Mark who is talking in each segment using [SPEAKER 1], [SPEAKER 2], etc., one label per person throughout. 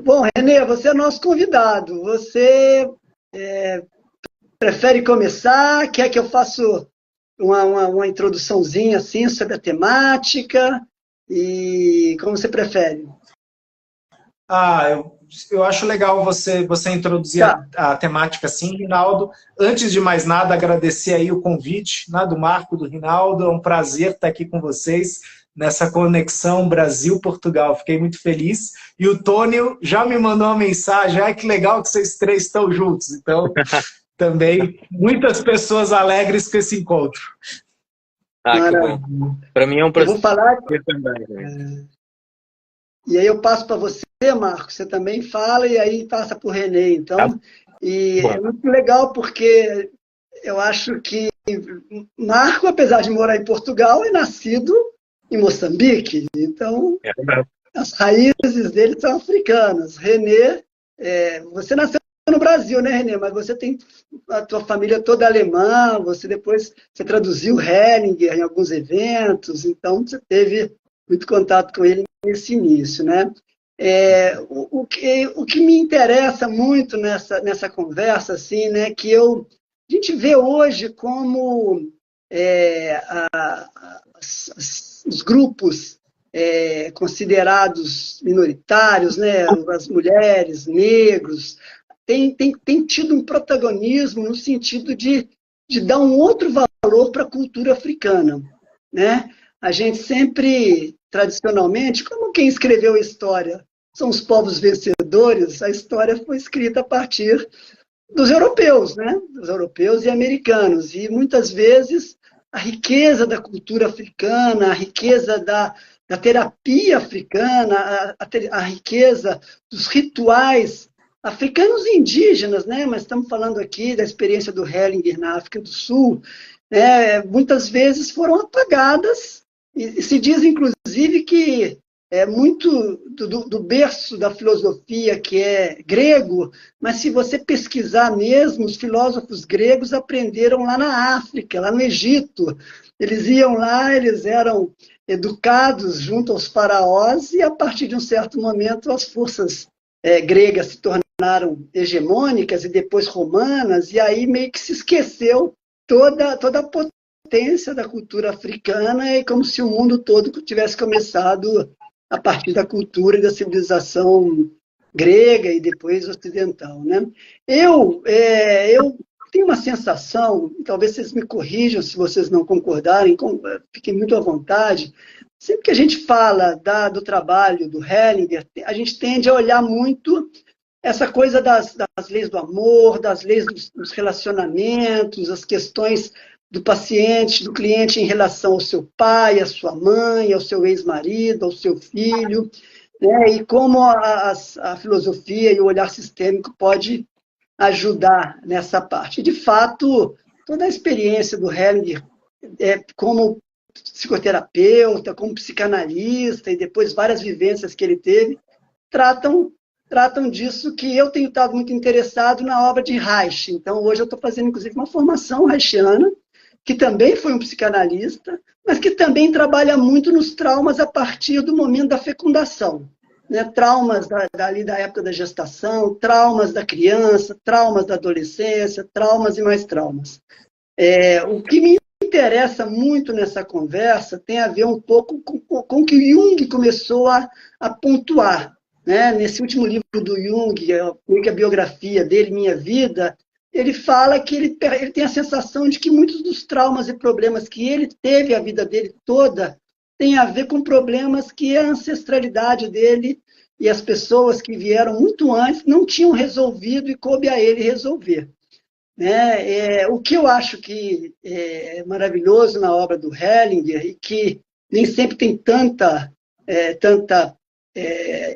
[SPEAKER 1] Bom, Renê, você é nosso convidado. Você prefere começar? Quer que eu faça uma introduçãozinha assim sobre a temática? E como você prefere?
[SPEAKER 2] Eu acho legal você introduzir
[SPEAKER 1] Tá.
[SPEAKER 2] a temática assim, Rinaldo. Antes de mais nada, agradecer aí o convite, né, do Marco, do Rinaldo. É um prazer estar aqui com vocês nessa conexão Brasil-Portugal. Fiquei muito feliz. E o Tônio já me mandou uma mensagem. Ai, que legal que vocês três estão juntos. Então, também, muitas pessoas alegres com esse encontro.
[SPEAKER 3] Que bom. Para mim é um
[SPEAKER 1] prazer. Eu vou falar
[SPEAKER 3] também.
[SPEAKER 1] E aí eu passo para você, Marco, você também fala, e aí passa para o Renê, então. E é muito legal, porque eu acho que Marco, apesar de morar em Portugal, é nascido em Moçambique. Então, as raízes dele são africanas. Renê, você nasceu no Brasil, né, Renê? Mas você tem a tua família toda alemã, você traduziu Hellinger em alguns eventos, então você teve muito contato com ele nesse início, né? O que me interessa muito nessa conversa, assim, né, que a gente vê hoje como os grupos considerados minoritários, né, as mulheres, negros, tem tido um protagonismo no sentido de dar um outro valor para a cultura africana, né? A gente sempre, tradicionalmente, como quem escreveu a história são os povos vencedores, a história foi escrita a partir dos europeus, né? Dos europeus e americanos. E muitas vezes a riqueza da cultura africana, a riqueza da terapia africana, a riqueza dos rituais africanos e indígenas, né? Mas estamos falando aqui da experiência do Hellinger na África do Sul, né? Muitas vezes foram apagadas. E se diz, inclusive, que muito do berço da filosofia, que é grego, mas se você pesquisar mesmo, os filósofos gregos aprenderam lá na África, lá no Egito. Eles iam lá, eles eram educados junto aos faraós, e a partir de um certo momento as forças gregas se tornaram hegemônicas e depois romanas, e aí meio que se esqueceu toda a potência da cultura africana, é como se o mundo todo tivesse começado a partir da cultura e da civilização grega e depois ocidental, né? Eu tenho uma sensação, talvez vocês me corrijam se vocês não concordarem, fiquem muito à vontade. Sempre que a gente fala do trabalho do Hellinger, a gente tende a olhar muito essa coisa das leis do amor, das leis dos relacionamentos, as questões do paciente, do cliente em relação ao seu pai, à sua mãe, ao seu ex-marido, ao seu filho, né? E como a filosofia e o olhar sistêmico pode ajudar nessa parte. De fato, toda a experiência do Hellinger como psicoterapeuta, como psicanalista, e depois várias vivências que ele teve, tratam disso, que eu tenho estado muito interessado na obra de Reich. Então, hoje eu estou fazendo, inclusive, uma formação reichiana, que também foi um psicanalista, mas que também trabalha muito nos traumas a partir do momento da fecundação. Né? Traumas da época da gestação, traumas da criança, traumas da adolescência, traumas e mais traumas. O que me interessa muito nessa conversa tem a ver um pouco com o que Jung começou a pontuar. Né? Nesse último livro do Jung, a biografia dele, Minha Vida, ele fala que ele tem a sensação de que muitos dos traumas e problemas que ele teve a vida dele toda tem a ver com problemas que a ancestralidade dele e as pessoas que vieram muito antes não tinham resolvido e coube a ele resolver. Né? O que eu acho que é maravilhoso na obra do Hellinger, e que nem sempre tem tanta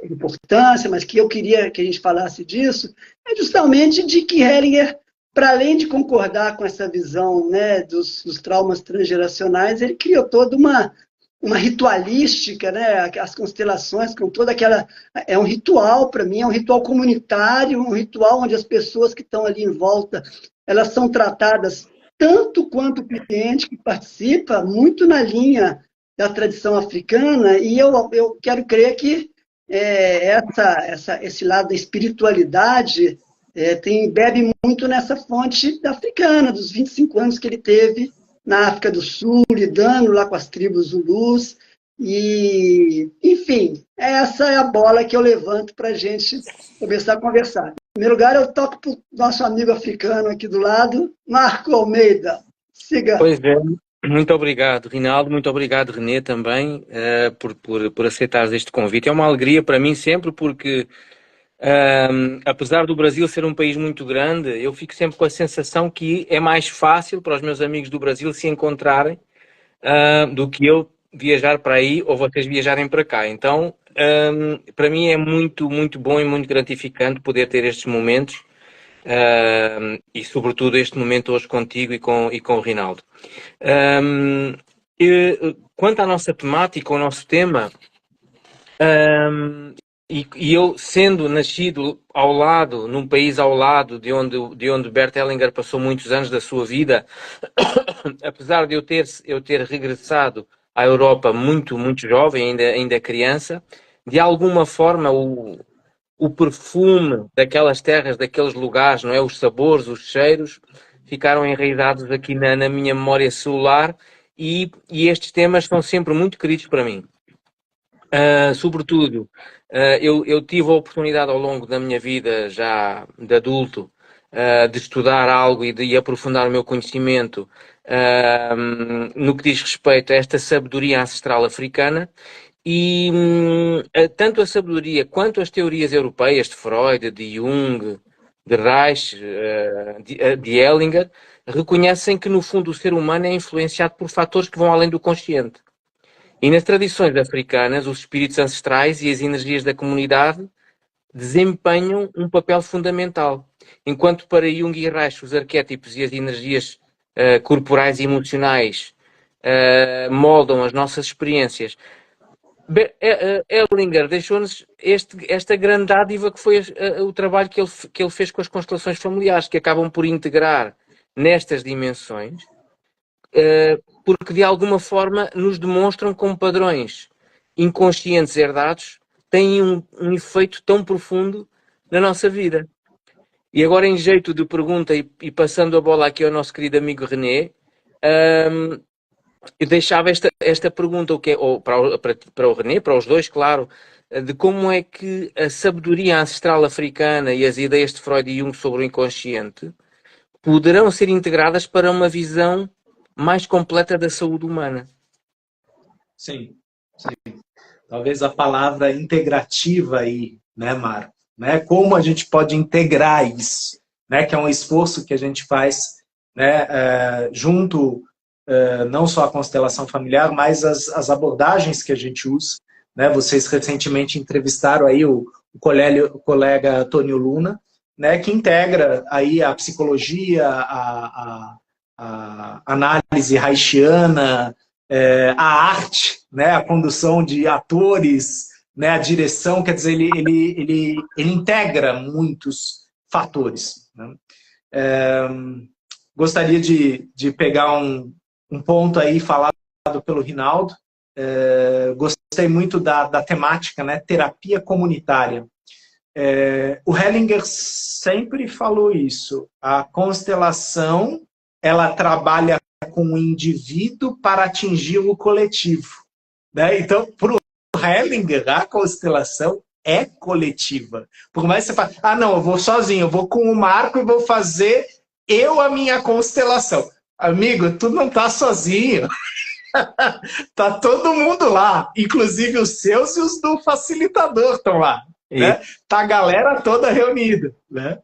[SPEAKER 1] importância, mas que eu queria que a gente falasse disso, é justamente de que Hellinger, para além de concordar com essa visão, né, dos traumas transgeracionais, ele criou toda uma ritualística, né, as constelações, com toda aquela... É um ritual, para mim, é um ritual comunitário, um ritual onde as pessoas que estão ali em volta, elas são tratadas tanto quanto o cliente que participa, muito na linha da tradição africana, e eu quero crer que esse lado da espiritualidade bebe muito nessa fonte africana, dos 25 anos que ele teve na África do Sul, lidando lá com as tribos Zulus. E, enfim, essa é a bola que eu levanto para a gente começar a conversar. Em primeiro lugar, eu toco para o nosso amigo africano aqui do lado, Marco Almeida. Siga.
[SPEAKER 3] Pois é, muito obrigado, Rinaldo, muito obrigado, Renê, também, por aceitares este convite. É uma alegria para mim sempre, porque apesar do Brasil ser um país muito grande, eu fico sempre com a sensação que é mais fácil para os meus amigos do Brasil se encontrarem do que eu viajar para aí ou vocês viajarem para cá. Então, para mim é muito, muito bom e muito gratificante poder ter estes momentos e, sobretudo, este momento hoje contigo e com o Rinaldo. Quanto à nossa temática, ao nosso tema, e eu, sendo nascido ao lado, num país ao lado de onde Bert Hellinger passou muitos anos da sua vida, apesar de eu ter regressado à Europa muito, muito jovem, ainda criança, de alguma forma o perfume daquelas terras, daqueles lugares, não é? Os sabores, os cheiros, ficaram enraizados aqui na minha memória celular e estes temas são sempre muito queridos para mim. Sobretudo, eu tive a oportunidade ao longo da minha vida, já de adulto, de estudar algo e de aprofundar o meu conhecimento no que diz respeito a esta sabedoria ancestral africana e tanto a sabedoria quanto as teorias europeias de Freud, de Jung, de Reich, de Hellinger, reconhecem que no fundo o ser humano é influenciado por fatores que vão além do consciente. E nas tradições africanas, os espíritos ancestrais e as energias da comunidade desempenham um papel fundamental. Enquanto para Jung e Reich os arquétipos e as energias corporais e emocionais moldam as nossas experiências, Hellinger deixou-nos esta grande dádiva que foi o trabalho que ele fez com as constelações familiares, que acabam por integrar nestas dimensões, porque de alguma forma nos demonstram como padrões inconscientes herdados têm um efeito tão profundo na nossa vida. E agora, em jeito de pergunta e passando a bola aqui ao nosso querido amigo René, eu deixava esta pergunta para o René, para os dois, claro, de como é que a sabedoria ancestral africana e as ideias de Freud e Jung sobre o inconsciente poderão ser integradas para uma visão mais completa da saúde humana.
[SPEAKER 2] Sim, sim. Talvez a palavra integrativa aí, né, Marco? Né? Como a gente pode integrar isso, né? Que é um esforço que a gente faz, né, junto não só a constelação familiar, mas as abordagens que a gente usa. Né? Vocês recentemente entrevistaram aí o colega Tônio Luna, né, que integra aí a psicologia, a análise reichiana, a arte, né, a condução de atores, né, a direção, quer dizer, ele integra muitos fatores. Né? Gostaria de pegar um ponto aí falado pelo Rinaldo. Gostei muito da temática, né, terapia comunitária. O Hellinger sempre falou isso. A constelação, ela trabalha com o indivíduo para atingir o coletivo. Né? Então, para o Hellinger, a constelação é coletiva. Por mais que você fale, não, eu vou sozinho, eu vou com o Marco e vou fazer a minha constelação. Amigo, tu não tá sozinho. Tá todo mundo lá, inclusive os seus e os do facilitador estão lá. Né? Tá a galera toda reunida. Né?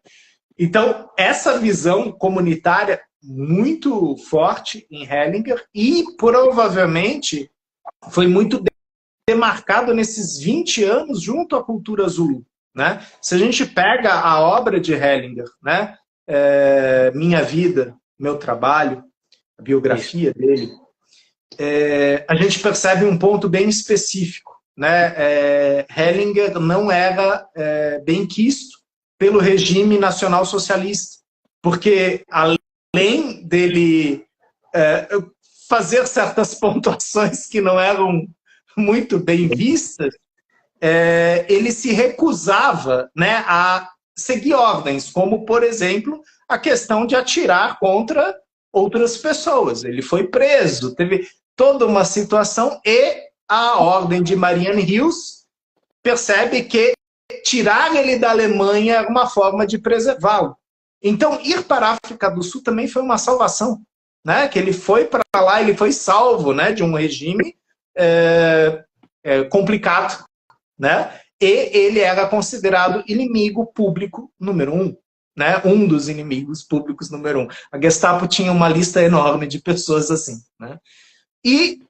[SPEAKER 2] Então, essa visão comunitária muito forte em Hellinger e provavelmente foi muito demarcado nesses 20 anos junto à cultura Zulu. Né? Se a gente pega a obra de Hellinger, né? Minha Vida, Meu Trabalho, a biografia dele, a gente percebe um ponto bem específico. Né? Hellinger não era bem quisto pelo regime nacional socialista, porque além dele fazer certas pontuações que não eram muito bem vistas, ele se recusava, né, a seguir ordens, como, por exemplo, a questão de atirar contra outras pessoas. Ele foi preso, teve toda uma situação, e a ordem de Marianne Hills percebe que tirar ele da Alemanha é uma forma de preservá-lo. Então, ir para a África do Sul também foi uma salvação, né? Que ele foi para lá, ele foi salvo, né, de um regime complicado, né? E ele era considerado inimigo público número 1, né? Um dos inimigos públicos número 1. A Gestapo tinha uma lista enorme de pessoas assim, né? E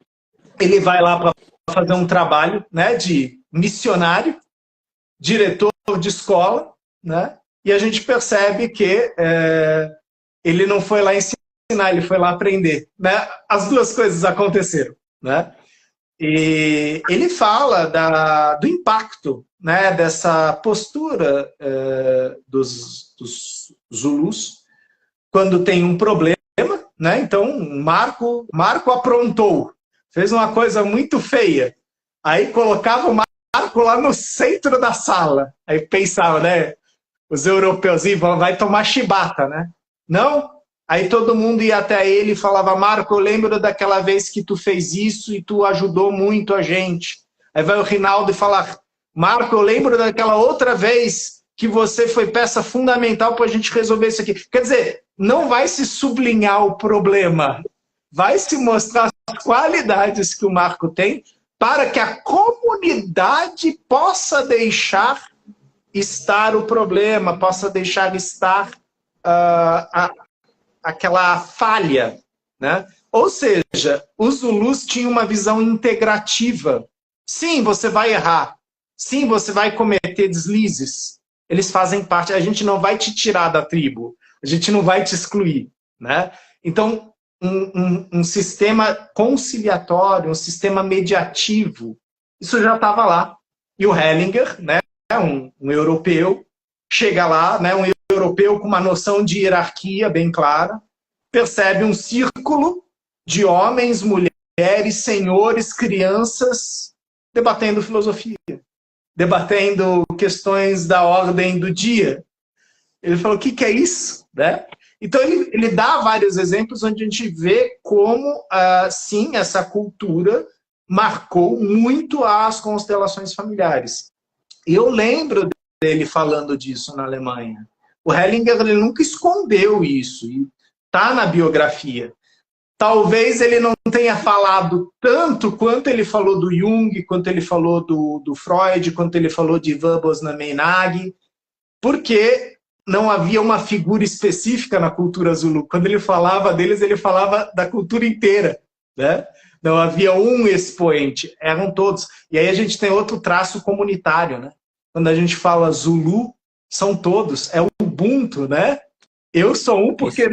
[SPEAKER 2] ele vai lá para fazer um trabalho, né, de missionário, diretor de escola, né? E a gente percebe que ele não foi lá ensinar, ele foi lá aprender, né? As duas coisas aconteceram, né? E ele fala do impacto, né, dessa postura dos Zulus quando tem um problema, né? Então, Marco aprontou, fez uma coisa muito feia. Aí colocava o Marco lá no centro da sala. Aí pensava, né? Os europeus, vai tomar chibata, né? Não? Aí todo mundo ia até ele e falava, Marco, eu lembro daquela vez que tu fez isso e tu ajudou muito a gente. Aí vai o Rinaldo e fala, Marco, eu lembro daquela outra vez que você foi peça fundamental para a gente resolver isso aqui. Quer dizer, não vai se sublinhar o problema, vai se mostrar as qualidades que o Marco tem para que a comunidade possa deixar estar o problema, possa deixar estar aquela falha, né? Ou seja, os Zulus tinham uma visão integrativa. Sim, você vai errar. Sim, você vai cometer deslizes. Eles fazem parte. A gente não vai te tirar da tribo. A gente não vai te excluir, né? Então, um sistema conciliatório, um sistema mediativo, isso já estava lá. E o Hellinger, né, um europeu, chega lá, né, um europeu com uma noção de hierarquia bem clara, percebe um círculo de homens, mulheres, senhores, crianças, debatendo filosofia, debatendo questões da ordem do dia. Ele falou, o que é isso? Né? Então, ele dá vários exemplos onde a gente vê como, sim, essa cultura marcou muito as constelações familiares. E eu lembro dele falando disso na Alemanha. O Hellinger, ele nunca escondeu isso, e está na biografia. Talvez ele não tenha falado tanto quanto ele falou do Jung, quanto ele falou do Freud, quanto ele falou de Ivan Bosnamenag, porque não havia uma figura específica na cultura Zulu. Quando ele falava deles, ele falava da cultura inteira, né? Não havia um expoente, eram todos. E aí a gente tem outro traço comunitário, né? Quando a gente fala Zulu, são todos, é o Ubuntu, né? Eu sou um porque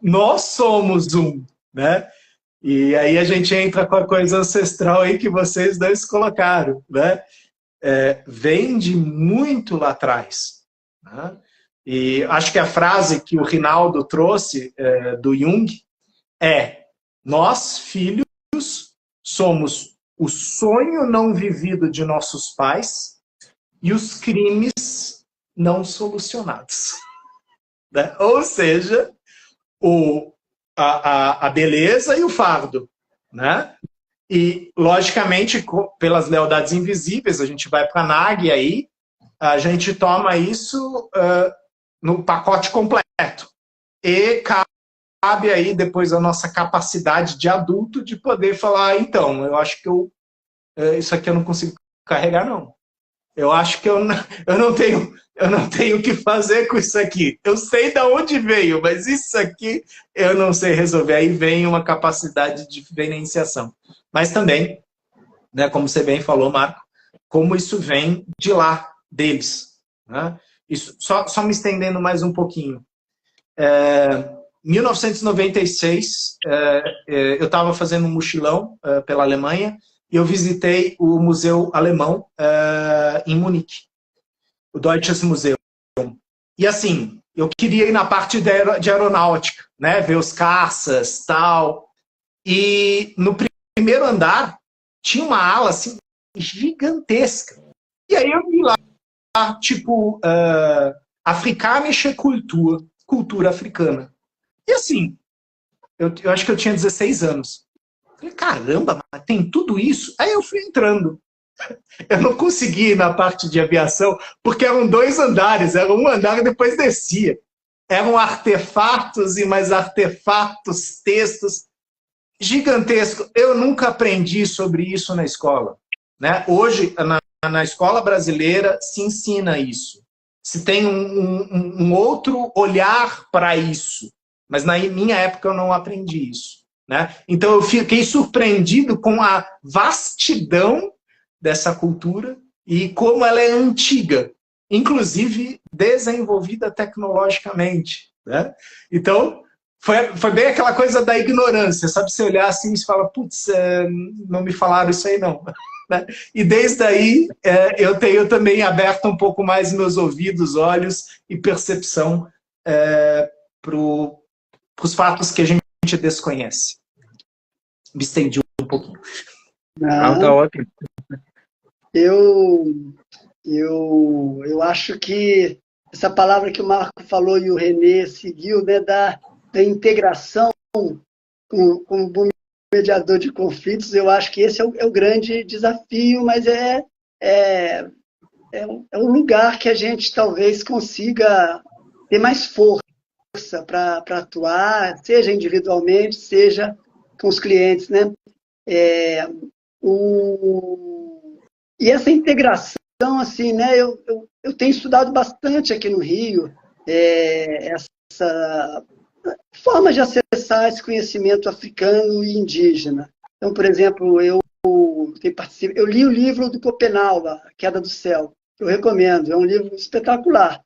[SPEAKER 2] nós somos um, né? E aí a gente entra com a coisa ancestral aí que vocês dois colocaram, né? Vem de muito lá atrás, né? E acho que a frase que o Rinaldo trouxe do Jung é: nós, filhos, somos o sonho não vivido de nossos pais e os crimes não solucionados. Né? Ou seja, a beleza e o fardo. Né? E, logicamente, pelas lealdades invisíveis, a gente vai para a Nag aí, a gente toma isso no pacote completo. E cabe aí depois a nossa capacidade de adulto de poder falar, então, eu acho que isso aqui eu não consigo carregar, não. Eu acho que eu não tenho o que fazer com isso aqui. Eu sei de onde veio, mas isso aqui eu não sei resolver. Aí vem uma capacidade de diferenciação. Mas também, né, como você bem falou, Marco, como isso vem de lá, deles. Né? Isso, só me estendendo mais um pouquinho. 1996, eu estava fazendo um mochilão pela Alemanha e eu visitei o Museu Alemão em Munique, o Deutsches Museum. E assim, eu queria ir na parte de aeronáutica, né, ver os caças, tal. E no primeiro andar tinha uma ala assim, gigantesca. E aí eu vi lá, tipo, afrikanische Kultur, cultura africana. E assim, eu acho que eu tinha 16 anos. Falei, caramba, mas tem tudo isso? Aí eu fui entrando. Eu não consegui ir na parte de aviação, porque eram 2 andares, era um andar e depois descia. Eram artefatos e mais artefatos, textos gigantescos. Eu nunca aprendi sobre isso na escola. Né? Hoje, na escola brasileira, se ensina isso. Se tem um outro olhar para isso. Mas na minha época eu não aprendi isso. Né? Então eu fiquei surpreendido com a vastidão dessa cultura e como ela é antiga, inclusive desenvolvida tecnologicamente. Né? Então, foi bem aquela coisa da ignorância, sabe? Você olhar assim e fala, putz, não me falaram isso aí não. Né? E desde aí eu tenho também aberto um pouco mais meus ouvidos, olhos e percepção para os fatos que a gente desconhece. Me estendi um pouquinho.
[SPEAKER 3] Não, tá ótimo.
[SPEAKER 1] Eu acho que essa palavra que o Marco falou e o Renê seguiu, né, da integração como bom mediador de conflitos, eu acho que esse é o grande desafio, mas é um lugar que a gente talvez consiga ter mais força para atuar, seja individualmente, seja com os clientes, né? E essa integração, assim, né? Eu tenho estudado bastante aqui no Rio essa forma de acessar esse conhecimento africano e indígena. Então, por exemplo, eu li o livro do Copenau, A Queda do Céu. Eu recomendo, é um livro espetacular.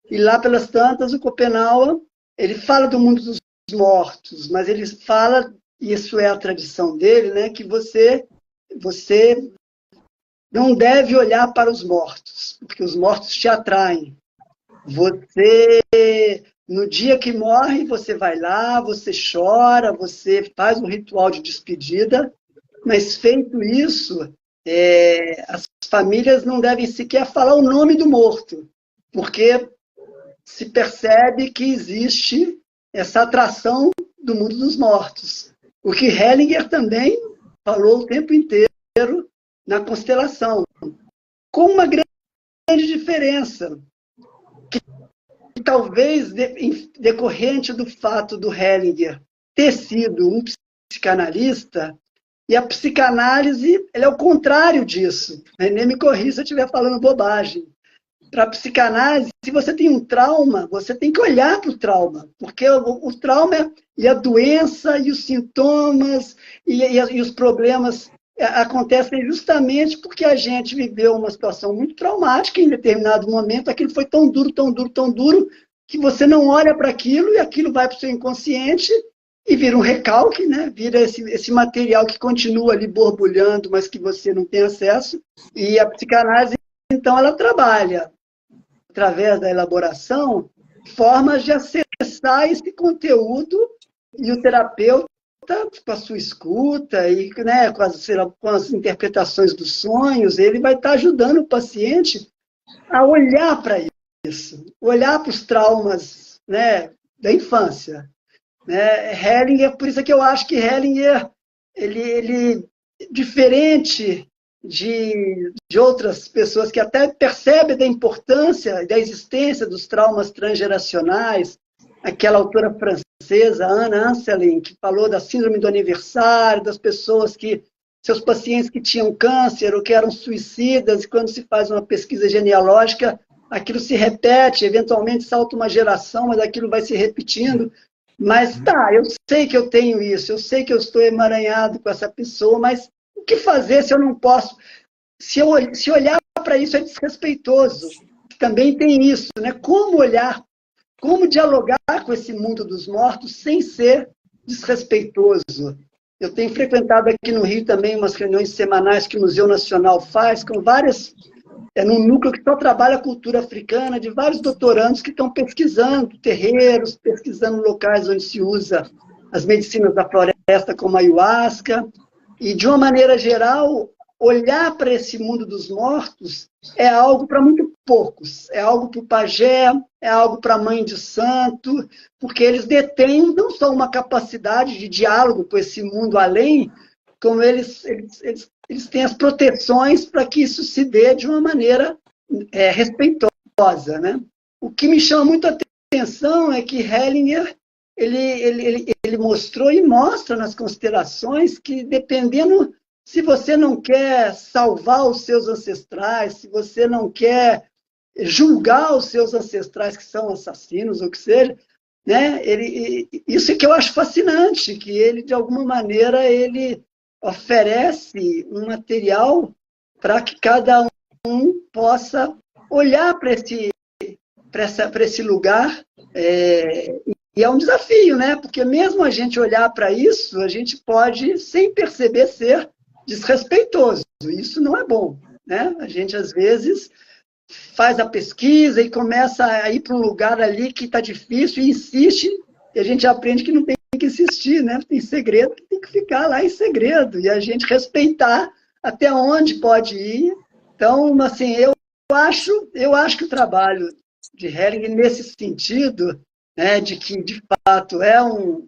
[SPEAKER 1] E lá pelas tantas, o Copenau, ele fala do mundo dos mortos, mas ele fala, e isso é a tradição dele, né, que você não deve olhar para os mortos, porque os mortos te atraem. Você, no dia que morre, você vai lá, você chora, você faz um ritual de despedida, mas feito isso, as famílias não devem sequer falar o nome do morto, porque se percebe que existe essa atração do mundo dos mortos. O que Hellinger também falou o tempo inteiro na constelação, com uma grande diferença, que talvez decorrente do fato do Hellinger ter sido um psicanalista, e a psicanálise é o contrário disso. Nem me corrija se eu estiver falando bobagem. Para a psicanálise, se você tem um trauma, você tem que olhar para o trauma, porque o trauma e a doença e os sintomas e os problemas acontecem justamente porque a gente viveu uma situação muito traumática em determinado momento, aquilo foi tão duro, tão duro, tão duro, que você não olha para aquilo e aquilo vai para o seu inconsciente e vira um recalque, né? Vira esse material que continua ali borbulhando, mas que você não tem acesso. E a psicanálise, então, ela trabalha, através da elaboração, formas de acessar esse conteúdo e o terapeuta, com a sua escuta e, né, com as interpretações dos sonhos, ele vai estar ajudando o paciente a olhar para isso, olhar para os traumas, né, da infância. Né? Hellinger, por isso é que eu acho que Hellinger, ele diferente de outras pessoas que até percebem da importância e da existência dos traumas transgeracionais, aquela autora francesa, Anna Anselin, que falou da síndrome do aniversário, das pessoas seus pacientes que tinham câncer ou que eram suicidas, e quando se faz uma pesquisa genealógica, aquilo se repete, eventualmente salta uma geração, mas aquilo vai se repetindo. Mas tá, eu sei que eu tenho isso, eu sei que eu estou emaranhado com essa pessoa, mas o que fazer se eu não posso? Se olhar para isso é desrespeitoso. Também tem isso, né? Como olhar, como dialogar com esse mundo dos mortos sem ser desrespeitoso. Eu tenho frequentado aqui no Rio também umas reuniões semanais que o Museu Nacional faz, com várias, num núcleo que só trabalha a cultura africana, de vários doutorandos que estão pesquisando terreiros, pesquisando locais onde se usa as medicinas da floresta, como a ayahuasca. E, de uma maneira geral, olhar para esse mundo dos mortos é algo para muito poucos, é algo para o pajé, é algo para a mãe de santo, porque eles detêm não só uma capacidade de diálogo com esse mundo além, como eles têm as proteções para que isso se dê de uma maneira respeitosa, né? O que me chama muito a atenção é que Hellinger ele mostrou e mostra nas constelações que, dependendo, se você não quer salvar os seus ancestrais, se você não quer julgar os seus ancestrais que são assassinos, ou que seja, né? Isso é que eu acho fascinante, que ele, de alguma maneira, ele oferece um material para que cada um possa olhar para esse lugar. E é um desafio, né? Porque mesmo a gente olhar para isso, a gente pode, sem perceber, ser desrespeitoso. Isso não é bom, né? A gente, às vezes, faz a pesquisa e começa a ir para um lugar ali que está difícil e insiste, e a gente aprende que não tem que insistir, né? Tem segredo que tem que ficar lá em segredo, e a gente respeitar até onde pode ir. Então, assim, eu acho que o trabalho de Hellinger, nesse sentido, né, de que, de fato, é um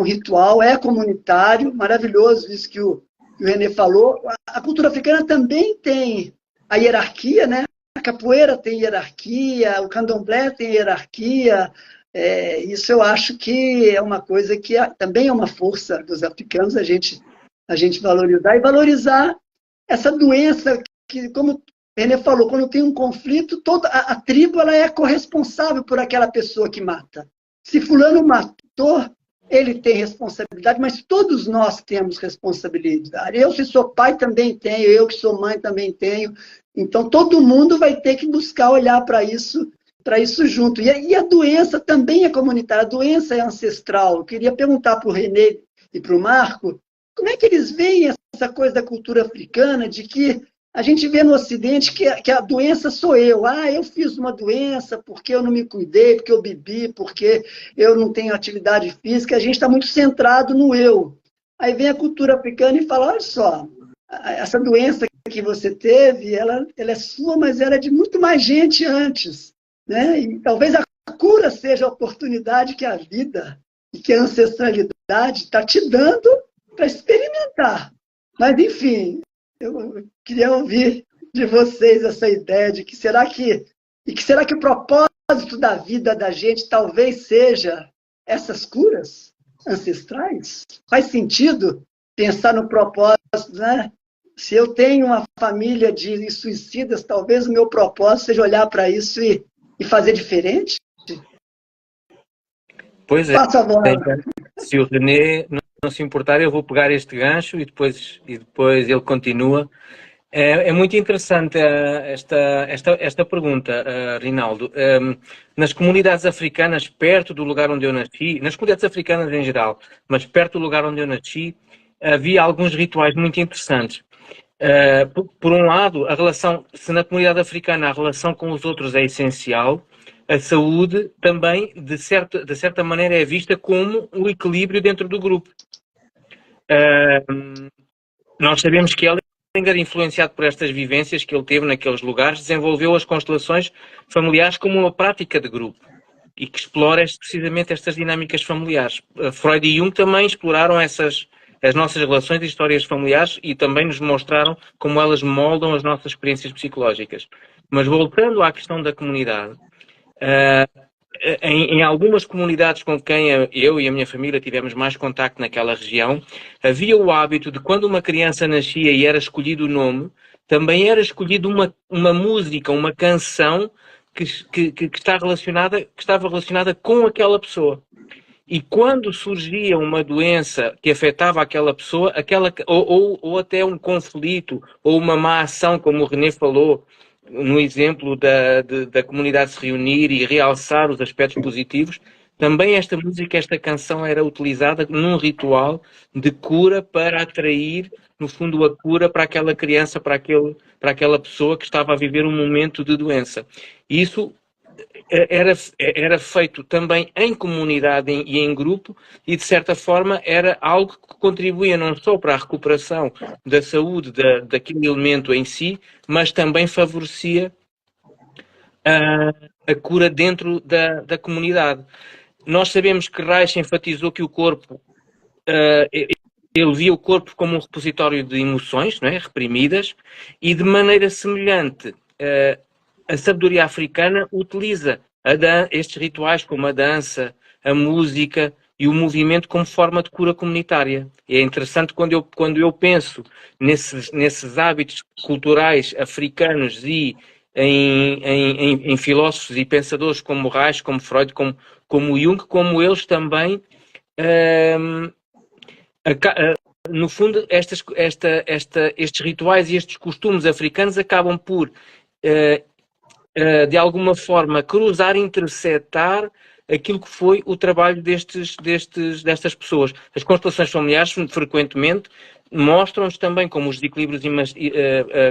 [SPEAKER 1] ritual, é comunitário, maravilhoso isso que o René falou. A cultura africana também tem a hierarquia, né? A capoeira tem hierarquia, o candomblé tem hierarquia. Isso eu acho que é uma coisa que também é uma força dos africanos, a gente valorizar, e valorizar essa doença que, como René falou, quando tem um conflito, toda a tribo ela é corresponsável por aquela pessoa que mata. Se fulano matou, ele tem responsabilidade, mas todos nós temos responsabilidade. Eu, se sou pai, também tenho, eu que sou mãe, também tenho. Então, todo mundo vai ter que buscar olhar para isso junto. E a doença também é comunitária, a doença é ancestral. Eu queria perguntar para o René e para o Marco, como é que eles veem essa coisa da cultura africana, de que a gente vê no Ocidente que a doença sou eu. Eu fiz uma doença porque eu não me cuidei, porque eu bebi, porque eu não tenho atividade física. A gente está muito centrado no eu. Aí vem a cultura africana e fala, olha só, essa doença que você teve, ela é sua, mas ela é de muito mais gente antes, né? E talvez a cura seja a oportunidade que a vida e que a ancestralidade está te dando para experimentar. Mas, enfim, eu queria ouvir de vocês essa ideia de que será que o propósito da vida da gente talvez seja essas curas ancestrais? Faz sentido pensar no propósito, né? Se eu tenho uma família de suicidas, talvez o meu propósito seja olhar para isso e fazer diferente?
[SPEAKER 3] Pois é.
[SPEAKER 1] Passa a bola.
[SPEAKER 3] Se o René não se importar, eu vou pegar este gancho e depois ele continua. É muito interessante esta pergunta, Rinaldo. Nas comunidades africanas, perto do lugar onde eu nasci, nas comunidades africanas em geral, mas perto do lugar onde eu nasci, havia alguns rituais muito interessantes. Por um lado, se na comunidade africana a relação com os outros é essencial, a saúde também, de certa maneira, é vista como um equilíbrio dentro do grupo. Nós sabemos que Hellinger, influenciado por estas vivências que ele teve naqueles lugares, desenvolveu as constelações familiares como uma prática de grupo e que explora precisamente estas dinâmicas familiares. Freud e Jung também exploraram as nossas relações e histórias familiares e também nos mostraram como elas moldam as nossas experiências psicológicas. Mas voltando à questão da comunidade, em algumas comunidades com quem eu e a minha família tivemos mais contacto naquela região, havia o hábito de quando uma criança nascia e era escolhido o nome, também era escolhida uma música, uma canção que estava relacionada com aquela pessoa. E quando surgia uma doença que afetava aquela pessoa, ou até um conflito, ou uma má ação, como o René falou, no exemplo da comunidade se reunir e realçar os aspectos positivos, também esta música, esta canção era utilizada num ritual de cura para atrair, no fundo, a cura para aquela criança, para aquela pessoa que estava a viver um momento de doença. Isso era feito também em comunidade e em grupo, e de certa forma era algo que contribuía não só para a recuperação da saúde daquele elemento em si, mas também favorecia a cura dentro da comunidade. Nós sabemos que Reich enfatizou que o corpo, ele via o corpo como um repositório de emoções, não é? Reprimidas, e de maneira semelhante, a sabedoria africana utiliza estes rituais como a dança, a música e o movimento como forma de cura comunitária. E é interessante quando eu penso nesses hábitos culturais africanos e em filósofos e pensadores como Reich, como Freud, como Jung, como eles também no fundo, estes rituais e estes costumes africanos acabam por, de alguma forma, cruzar, interceptar aquilo que foi o trabalho destas pessoas. As constelações familiares, frequentemente, mostram-nos também como os desequilíbrios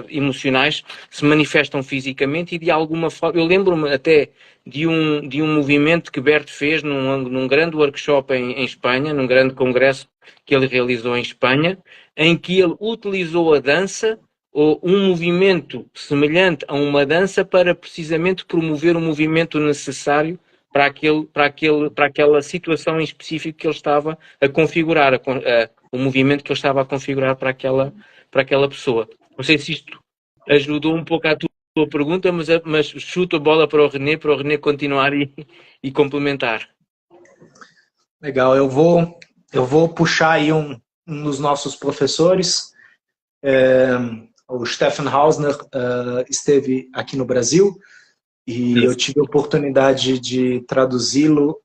[SPEAKER 3] emocionais se manifestam fisicamente e, de alguma forma... Eu lembro-me até de um movimento que Bert fez num grande workshop em Espanha, num grande congresso que ele realizou em Espanha, em que ele utilizou a dança ou um movimento semelhante a uma dança para precisamente promover o movimento necessário para aquela situação em específico que ele estava a configurar, o movimento que ele estava a configurar para aquela pessoa. Não sei se isto ajudou um pouco à tua pergunta, mas chuto a bola para o René continuar e complementar.
[SPEAKER 2] Legal, eu vou puxar aí um dos nossos professores. O Stefan Hausner esteve aqui no Brasil e eu tive a oportunidade de traduzi-lo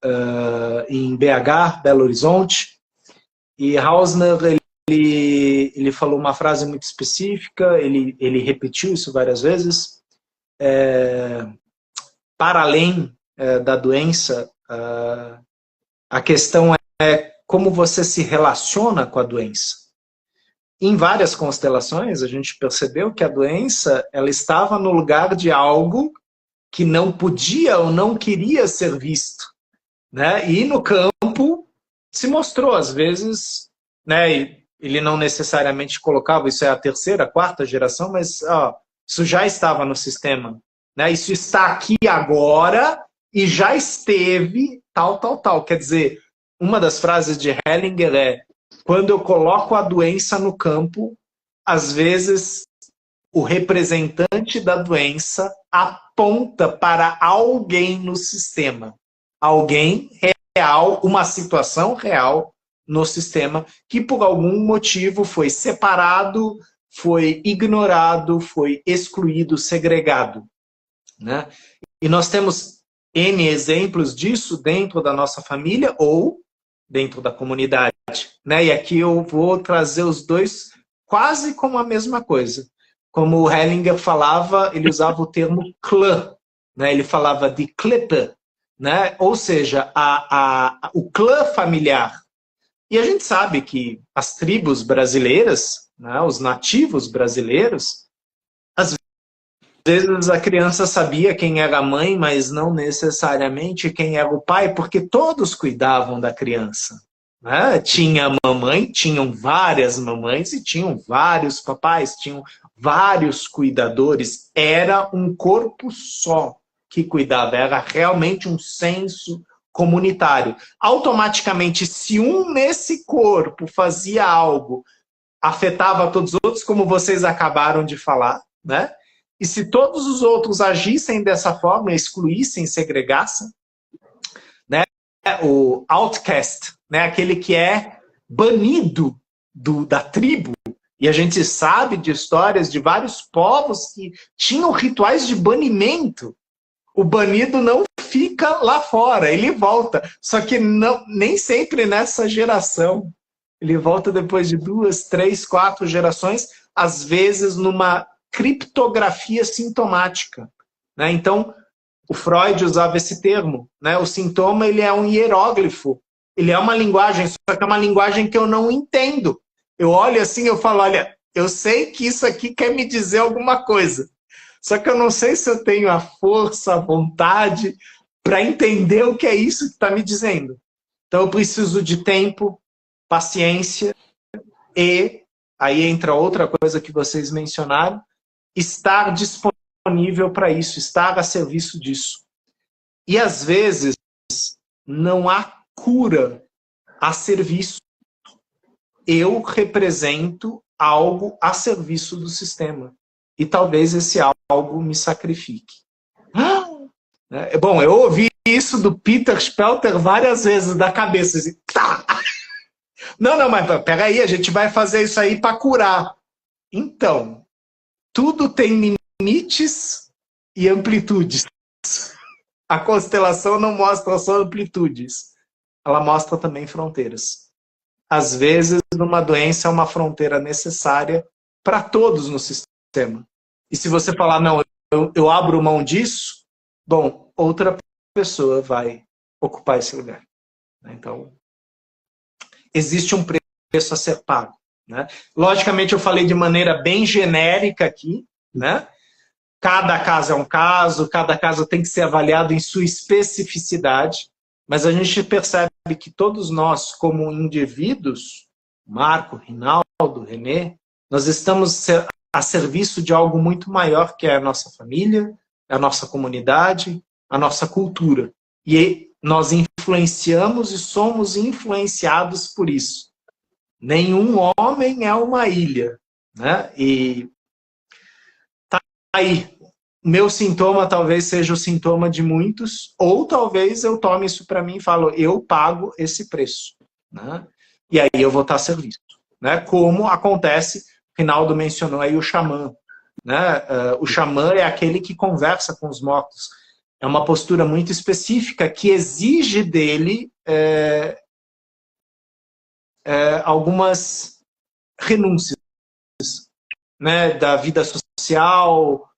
[SPEAKER 2] em BH, Belo Horizonte. E Hausner, ele falou uma frase muito específica, ele repetiu isso várias vezes. Para além da doença, a questão é como você se relaciona com a doença. Em várias constelações, a gente percebeu que a doença ela estava no lugar de algo que não podia ou não queria ser visto, né? E no campo se mostrou, às vezes, né? Ele não necessariamente colocava, isso é a terceira, a quarta geração, mas isso já estava no sistema, né? Isso está aqui agora e já esteve tal. Quer dizer, uma das frases de Hellinger é: quando eu coloco a doença no campo, às vezes o representante da doença aponta para alguém no sistema. Alguém real, uma situação real no sistema que por algum motivo foi separado, foi ignorado, foi excluído, segregado, né? E nós temos N exemplos disso dentro da nossa família ou dentro da comunidade, né? E aqui eu vou trazer os dois quase como a mesma coisa. Como o Hellinger falava, ele usava o termo clã, né? Ele falava de Klippe, né? Ou seja, o clã familiar. E a gente sabe que as tribos brasileiras, né, os nativos brasileiros, às vezes a criança sabia quem era a mãe, mas não necessariamente quem era o pai, porque todos cuidavam da criança, né? Tinha mamãe, tinham várias mamães e tinham vários papais, tinham vários cuidadores. Era um corpo só que cuidava, era realmente um senso comunitário. Automaticamente, se um nesse corpo fazia algo, afetava todos os outros, como vocês acabaram de falar, né? E se todos os outros agissem dessa forma, excluíssem, segregassem, né? O outcast, né? Aquele que é banido da tribo. E a gente sabe de histórias de vários povos que tinham rituais de banimento. O banido não fica lá fora, ele volta. Só que não, nem sempre nessa geração. Ele volta depois de 2, 3, 4 gerações, às vezes numa criptografia sintomática, né? Então, o Freud usava esse termo, né? O sintoma, ele é um hieróglifo, ele é uma linguagem, só que é uma linguagem que eu não entendo. Eu olho assim, eu falo, olha, eu sei que isso aqui quer me dizer alguma coisa, Só que eu não sei se eu tenho a força, a vontade para entender o que é isso que está me dizendo. Então eu preciso de tempo, paciência e, aí entra outra coisa que vocês mencionaram, estar disponível para isso, estar a serviço disso. E às vezes não há cura a serviço. Eu represento algo a serviço do sistema. E talvez esse algo me sacrifique. Bom, eu ouvi isso do Peter Spelter várias vezes da cabeça. Assim, tá. Não, mas peraí, a gente vai fazer isso aí para curar. Então, tudo tem limites e amplitudes. A constelação não mostra só amplitudes, ela mostra também fronteiras. Às vezes, numa doença é uma fronteira necessária para todos no sistema. E se você falar, não, eu abro mão disso, bom, outra pessoa vai ocupar esse lugar. Então, existe um preço a ser pago. Né? Logicamente, eu falei de maneira bem genérica aqui, né? Cada caso é um caso, cada caso tem que ser avaliado em sua especificidade, mas a gente percebe que todos nós, como indivíduos, Marco, Rinaldo, Renê, nós estamos a serviço de algo muito maior que é a nossa família, a nossa comunidade, a nossa cultura. E nós influenciamos e somos influenciados por isso. Nenhum homem é uma ilha. Né? E tá aí. Meu sintoma talvez seja o sintoma de muitos, ou talvez eu tome isso para mim e falo, eu pago esse preço. Né? E aí eu vou estar a serviço. Né? Como acontece, o Rinaldo mencionou aí o xamã. Né? O xamã é aquele que conversa com os mortos. É uma postura muito específica que exige dele algumas renúncias, né? Da vida social,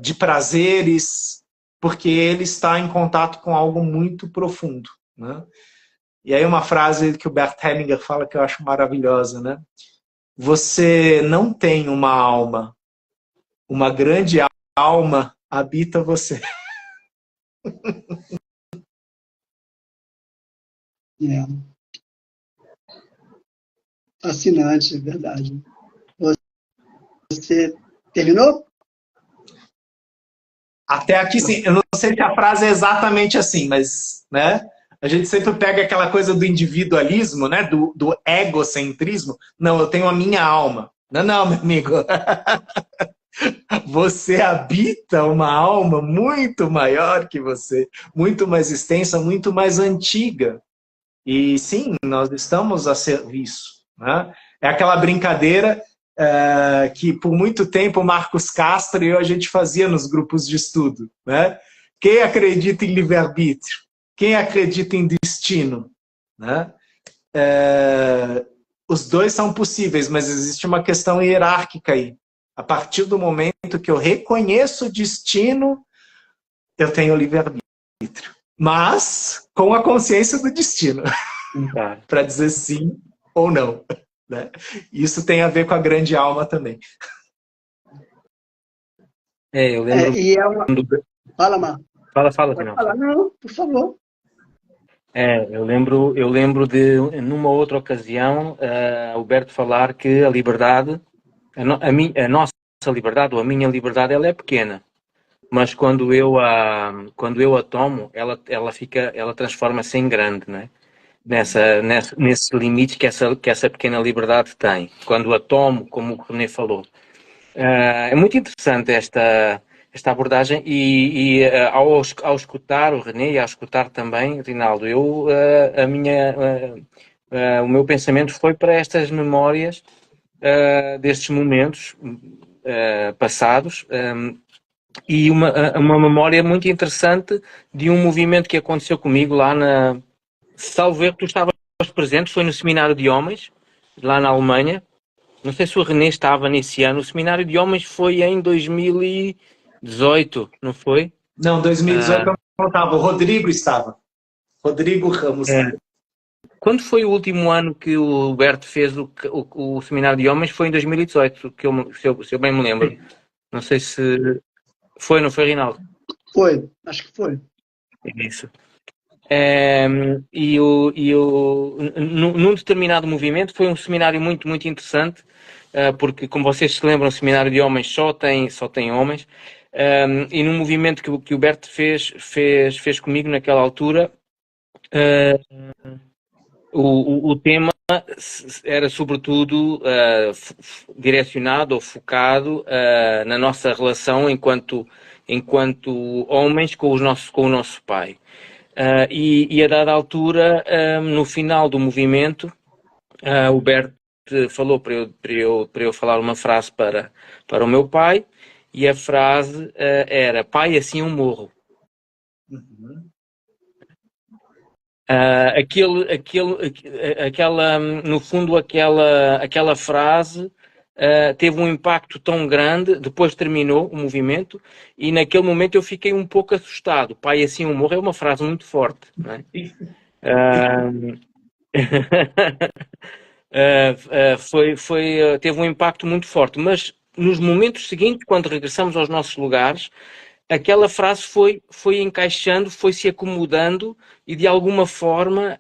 [SPEAKER 2] de prazeres, porque ele está em contato com algo muito profundo. Né? E aí uma frase que o Bert Hellinger fala que eu acho maravilhosa. Né? Você não tem uma alma, uma grande alma habita você.
[SPEAKER 1] Fascinante, é verdade. Você terminou?
[SPEAKER 2] Até aqui, sim. Eu não sei se a frase é exatamente assim, mas né, a gente sempre pega aquela coisa do individualismo, né, do egocentrismo. Não, eu tenho a minha alma. Não, meu amigo. Você habita uma alma muito maior que você, muito mais extensa, muito mais antiga. E sim, nós estamos a serviço. Né? É aquela brincadeira que por muito tempo o Marcos Castro e eu a gente fazia nos grupos de estudo. Né? Quem acredita em livre-arbítrio? Quem acredita em destino? Né? Os dois são possíveis, mas existe uma questão hierárquica aí. A partir do momento que eu reconheço o destino, eu tenho livre-arbítrio. Mas com a consciência do destino. Para dizer sim ou não. Né? Isso tem a ver com a grande alma também.
[SPEAKER 3] Eu lembro...
[SPEAKER 1] Fala, Marco.
[SPEAKER 3] Fala, Pode falar,
[SPEAKER 1] não, por favor.
[SPEAKER 3] Eu lembro de, numa outra ocasião, o Alberto falar que a liberdade, a nossa liberdade, ou a minha liberdade, ela é pequena. Mas quando eu a tomo, ela transforma-se em grande, não é? Nesse limite que essa pequena liberdade tem. Quando a tomo, como o René falou. É muito interessante esta abordagem e ao escutar o René e ao escutar também, Rinaldo, o meu pensamento foi para estas memórias destes momentos passados e uma memória muito interessante de um movimento que aconteceu comigo lá salvo erro, tu estavas presente, foi no Seminário de Homens, lá na Alemanha. Não sei se o René estava nesse ano. O Seminário de Homens foi em 2018, não foi?
[SPEAKER 2] Não, 2018 eu não estava. O Rodrigo estava. Rodrigo Ramos.
[SPEAKER 3] Quando foi o último ano que o Alberto fez o Seminário de Homens? Foi em 2018, se eu bem me lembro. Não sei se... Foi, não foi, Rinaldo?
[SPEAKER 1] Foi, acho que foi.
[SPEAKER 3] Isso. Num determinado movimento, foi um seminário muito, muito interessante, porque, como vocês se lembram, o seminário de homens só tem homens, e num movimento que o Bert fez comigo naquela altura, o tema era sobretudo direcionado ou focado na nossa relação enquanto homens com o nosso pai. E a dada altura, no final do movimento, o Bert falou para eu falar uma frase para o meu pai, e a frase era: pai, assim eu morro.
[SPEAKER 2] Uhum.
[SPEAKER 3] No fundo, aquela frase teve um impacto tão grande. Depois terminou o movimento e naquele momento eu fiquei um pouco assustado. Pai, assim eu morro é uma frase muito forte, não é? Teve um impacto muito forte, mas nos momentos seguintes, quando regressamos aos nossos lugares, aquela frase foi encaixando, foi se acomodando e de alguma forma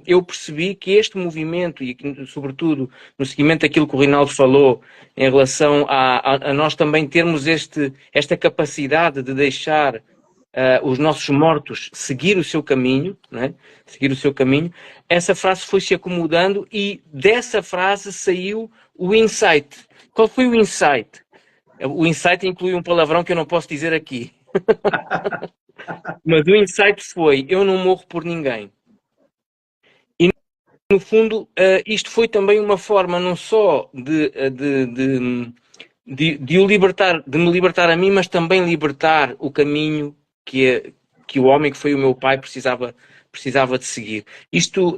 [SPEAKER 3] eu percebi que este movimento e sobretudo no seguimento daquilo que o Rinaldo falou em relação a nós também termos esta capacidade de deixar os nossos mortos seguir o seu caminho, não é? Seguir o seu caminho, essa frase foi se acomodando e dessa frase saiu o insight. Qual foi o insight? O insight inclui um palavrão que eu não posso dizer aqui. Mas o insight foi: eu não morro por ninguém. E, no fundo, isto foi também uma forma não só de o libertar, de me libertar a mim, mas também libertar o caminho que o homem que foi o meu pai precisava de seguir. Isto,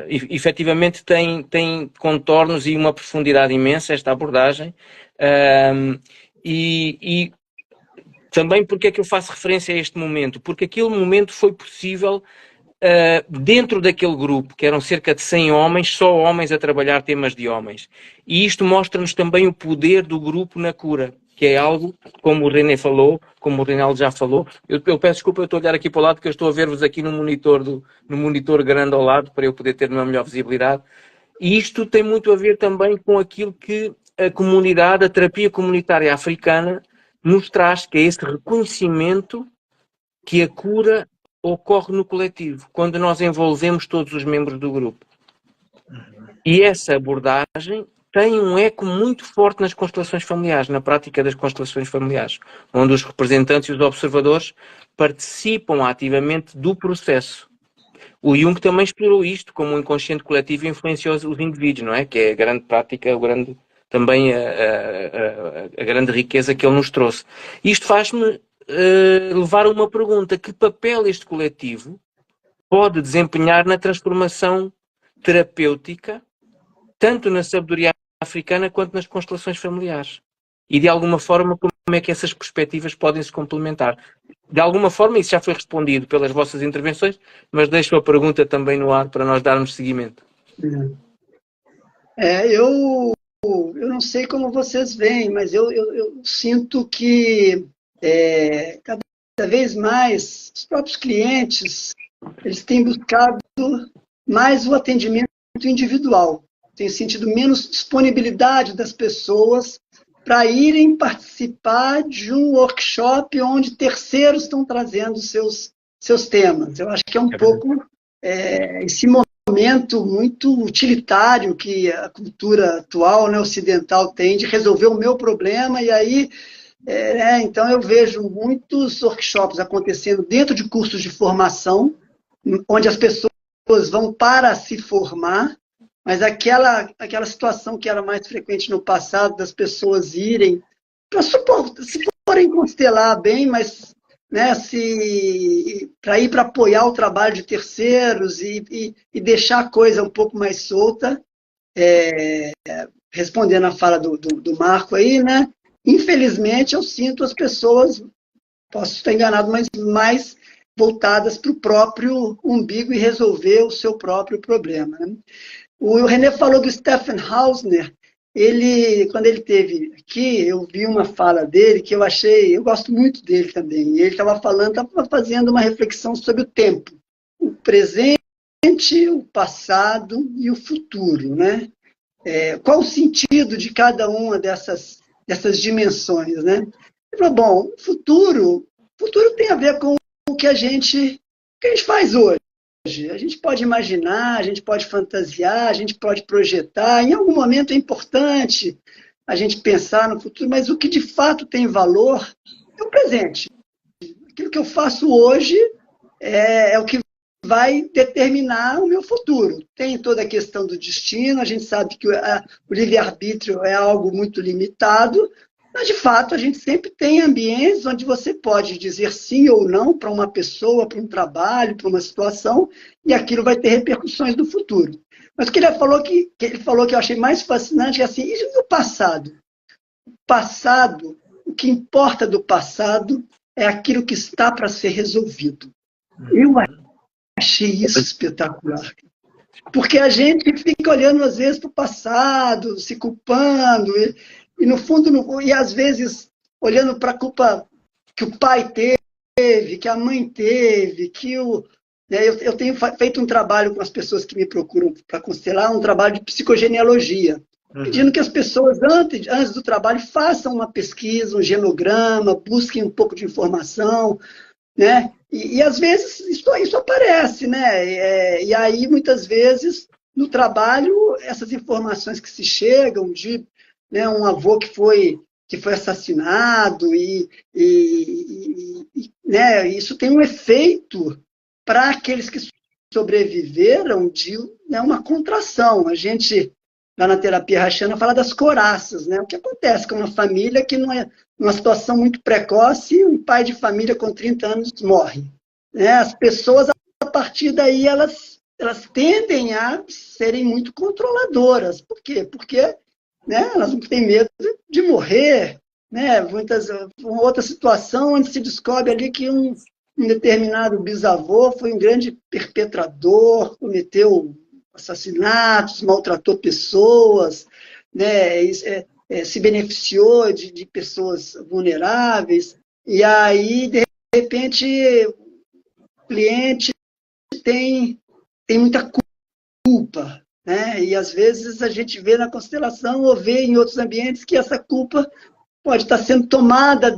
[SPEAKER 3] efetivamente, tem contornos e uma profundidade imensa, esta abordagem. E também porque é que eu faço referência a este momento? Porque aquele momento foi possível dentro daquele grupo, que eram cerca de 100 homens, só homens a trabalhar temas de homens. E isto mostra-nos também o poder do grupo na cura, que é algo, como o René falou, como o Reinaldo já falou. Eu peço desculpa, eu estou a olhar aqui para o lado, porque eu estou a ver-vos aqui no monitor grande ao lado, para eu poder ter uma melhor visibilidade. E isto tem muito a ver também com aquilo que a comunidade, a terapia comunitária africana, nos traz, que é esse reconhecimento que a cura ocorre no coletivo, quando nós envolvemos todos os membros do grupo. E essa abordagem tem um eco muito forte nas constelações familiares, na prática das constelações familiares, onde os representantes e os observadores participam ativamente do processo. O Jung também explorou isto como um inconsciente coletivo influencia os indivíduos, não é? Que é a grande prática, também a grande riqueza que ele nos trouxe. Isto faz-me levar a uma pergunta: que papel este coletivo pode desempenhar na transformação terapêutica, tanto na sabedoria africana quanto nas constelações familiares? E de alguma forma, como é que essas perspectivas podem se complementar? De alguma forma, isso já foi respondido pelas vossas intervenções, mas deixo a pergunta também no ar para nós darmos seguimento.
[SPEAKER 1] Eu não sei como vocês veem, mas eu sinto que cada vez mais os próprios clientes eles têm buscado mais o atendimento individual. Tem sentido menos disponibilidade das pessoas para irem participar de um workshop onde terceiros estão trazendo seus temas. Eu acho que é um pouco esse momento muito utilitário que a cultura atual, né, ocidental tem de resolver o meu problema, e aí então eu vejo muitos workshops acontecendo dentro de cursos de formação, onde as pessoas vão para se formar, mas aquela situação que era mais frequente no passado, das pessoas irem para se forem constelar bem, mas né, para ir para apoiar o trabalho de terceiros e deixar a coisa um pouco mais solta, respondendo a fala do Marco aí, né? Infelizmente, eu sinto as pessoas, posso estar enganado, mas mais voltadas para o próprio umbigo e resolver o seu próprio problema. Né? O René falou do Stephen Hausner. quando ele esteve aqui, eu vi uma fala dele que eu gosto muito dele também. E ele estava fazendo uma reflexão sobre o tempo, o presente, o passado e o futuro, né? Qual o sentido de cada uma dessas dimensões, né? Ele falou, bom, o futuro tem a ver com o que a gente faz hoje. A gente pode imaginar, a gente pode fantasiar, a gente pode projetar. Em algum momento é importante a gente pensar no futuro, mas o que de fato tem valor é o presente. Aquilo que eu faço hoje é o que vai determinar o meu futuro. Tem toda a questão do destino, a gente sabe que o livre-arbítrio é algo muito limitado, mas, de fato, a gente sempre tem ambientes onde você pode dizer sim ou não para uma pessoa, para um trabalho, para uma situação, e aquilo vai ter repercussões no futuro. Mas o que ele falou que eu achei mais fascinante é assim, e o passado? O passado, o que importa do passado é aquilo que está para ser resolvido. Eu achei isso espetacular. Porque a gente fica olhando, às vezes, para o passado, se culpando, e no fundo, e às vezes, olhando para a culpa que o pai teve, que a mãe teve, eu tenho feito um trabalho com as pessoas que me procuram para constelar, um trabalho de psicogenealogia, pedindo que as pessoas, antes do trabalho, façam uma pesquisa, um genograma, busquem um pouco de informação, né? E às vezes isso aparece, né? E aí, muitas vezes, no trabalho, essas informações que se chegam de, né, um avô que foi assassinado, né, isso tem um efeito para aqueles que sobreviveram de, né, uma contração. A gente, lá na terapia Rachana, fala das coraças, né? O que acontece com uma família que não é numa situação muito precoce, um pai de família com 30 anos morre. Né? As pessoas, a partir daí, elas tendem a serem muito controladoras. Por quê? Porque, né, elas não têm medo de morrer. Né? Uma outra situação onde se descobre ali que um determinado bisavô foi um grande perpetrador, cometeu assassinatos, maltratou pessoas, né? Se beneficiou de pessoas vulneráveis, e aí, de repente, o cliente tem muita culpa, né? E às vezes a gente vê na constelação ou vê em outros ambientes que essa culpa pode estar sendo tomada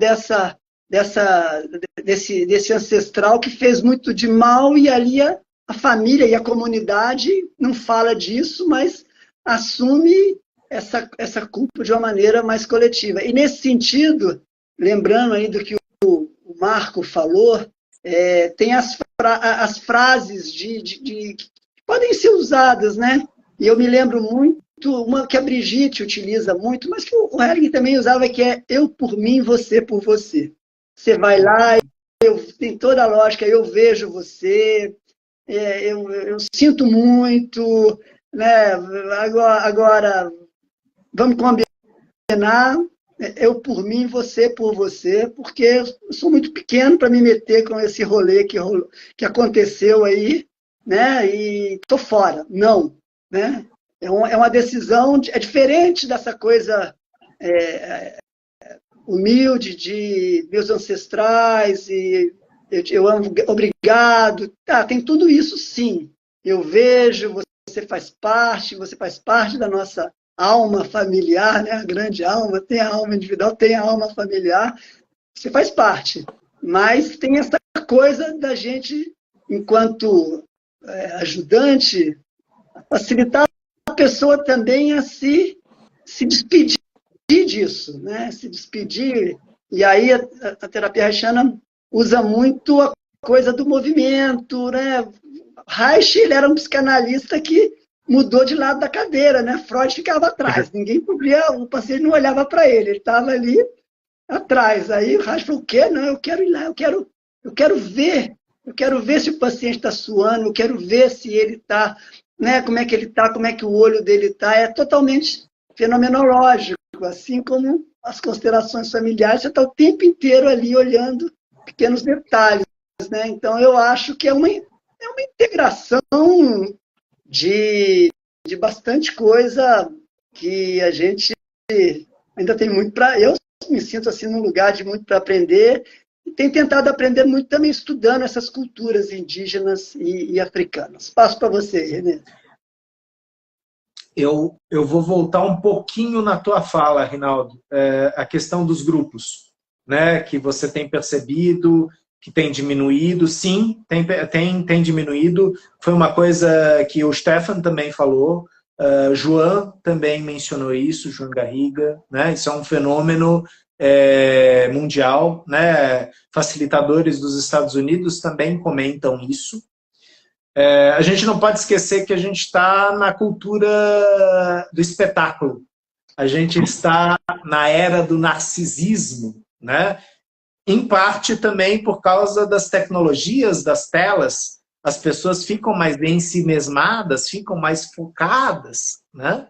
[SPEAKER 1] desse ancestral que fez muito de mal, e ali a família e a comunidade não fala disso, mas assume essa culpa de uma maneira mais coletiva. E nesse sentido, lembrando aí do que o Marco falou, tem as frases que podem ser usadas, né? E eu me lembro muito, uma que a Brigitte utiliza muito, mas que o Hering também usava, que é eu por mim, você por você. Você vai lá, tem toda a lógica, eu vejo você, eu sinto muito, né? Agora vamos combinar, eu por mim, você por você, porque eu sou muito pequeno para me meter com esse rolê que aconteceu aí, né? E estou fora. Não, né? É uma decisão, é diferente dessa coisa humilde de meus ancestrais, e eu amo, obrigado. Tá, tem tudo isso, sim. Eu vejo, você faz parte da nossa alma familiar, né? A grande alma, tem a alma individual, tem a alma familiar, você faz parte. Mas tem essa coisa da gente, enquanto ajudante, facilitar a pessoa também a se despedir disso, né? Se despedir. E aí a terapia Reichiana usa muito a coisa do movimento, né? Reich, ele era um psicanalista que mudou de lado da cadeira, né? Freud ficava atrás, ninguém podia, o paciente não olhava para ele estava ali atrás. Aí o Reich falou, o quê? Não, eu quero ir lá, eu quero ver se o paciente está suando, eu quero ver se ele está, né? Como é que ele está, como é que o olho dele está, é totalmente fenomenológico, assim como as constelações familiares, você está o tempo inteiro ali olhando pequenos detalhes, né? Então eu acho que é uma integração de bastante coisa que a gente ainda tem muito para... Eu me sinto assim num lugar de muito para aprender, e tenho tentado aprender muito também estudando essas culturas indígenas e africanas. Passo para você, Renê.
[SPEAKER 2] Eu vou voltar um pouquinho na tua fala, Rinaldo, a questão dos grupos, né, que você tem percebido que tem diminuído. Sim, tem diminuído. Foi uma coisa que o Stefan também falou, João também mencionou isso, João Garriga, né? Isso é um fenômeno mundial, né? Facilitadores dos Estados Unidos também comentam isso. A gente não pode esquecer que a gente está na cultura do espetáculo. A gente está na era do narcisismo, né? Em parte também por causa das tecnologias, das telas, as pessoas ficam mais ensimesmadas, ficam mais focadas, né?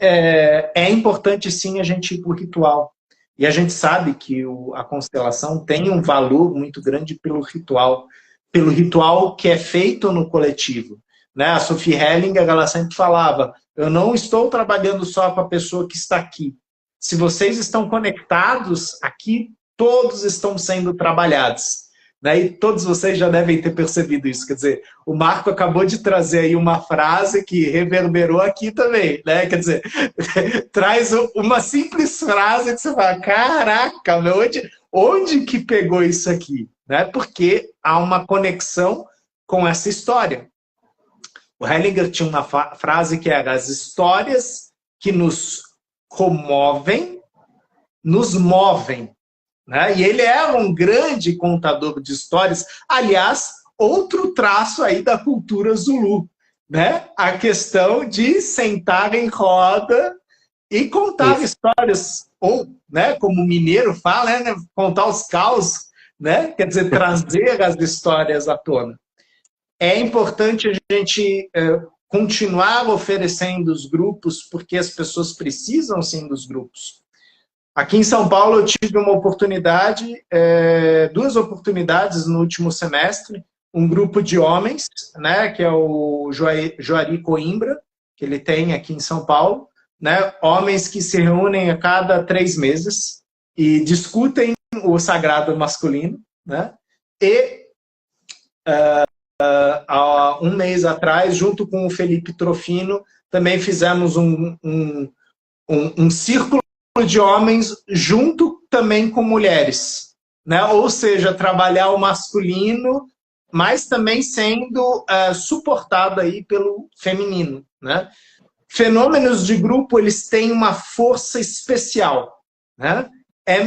[SPEAKER 2] É importante sim a gente ir para o ritual. E a gente sabe que a constelação tem um valor muito grande pelo ritual que é feito no coletivo, né? A Sophie Hellinger, ela sempre falava, eu não estou trabalhando só com a pessoa que está aqui. Se vocês estão conectados aqui, todos estão sendo trabalhados. Né? E todos vocês já devem ter percebido isso. Quer dizer, o Marco acabou de trazer aí uma frase que reverberou aqui também. Né? Quer dizer, traz uma simples frase que você fala, caraca, meu, onde que pegou isso aqui? Né? Porque há uma conexão com essa história. O Hellinger tinha uma frase que era, as histórias que nos comovem, nos movem. Né? E ele era um grande contador de histórias. Aliás, outro traço aí da cultura Zulu. Né? A questão de sentar em roda e contar histórias. Ou, né, como o mineiro fala, né, contar os causos. Né? Quer dizer, trazer as histórias à tona. É importante a gente continuar oferecendo os grupos, porque as pessoas precisam sim dos grupos. Aqui em São Paulo eu tive uma oportunidade, duas oportunidades no último semestre, um grupo de homens, né, que é o Joari Coimbra, que ele tem aqui em São Paulo, né, homens que se reúnem a cada 3 meses e discutem o sagrado masculino, né, e há um mês atrás, junto com o Felipe Trofino, também fizemos um círculo de homens junto também com mulheres, né? Ou seja, trabalhar o masculino, mas também sendo suportado aí pelo feminino, né? Fenômenos de grupo, eles têm uma força especial, né? É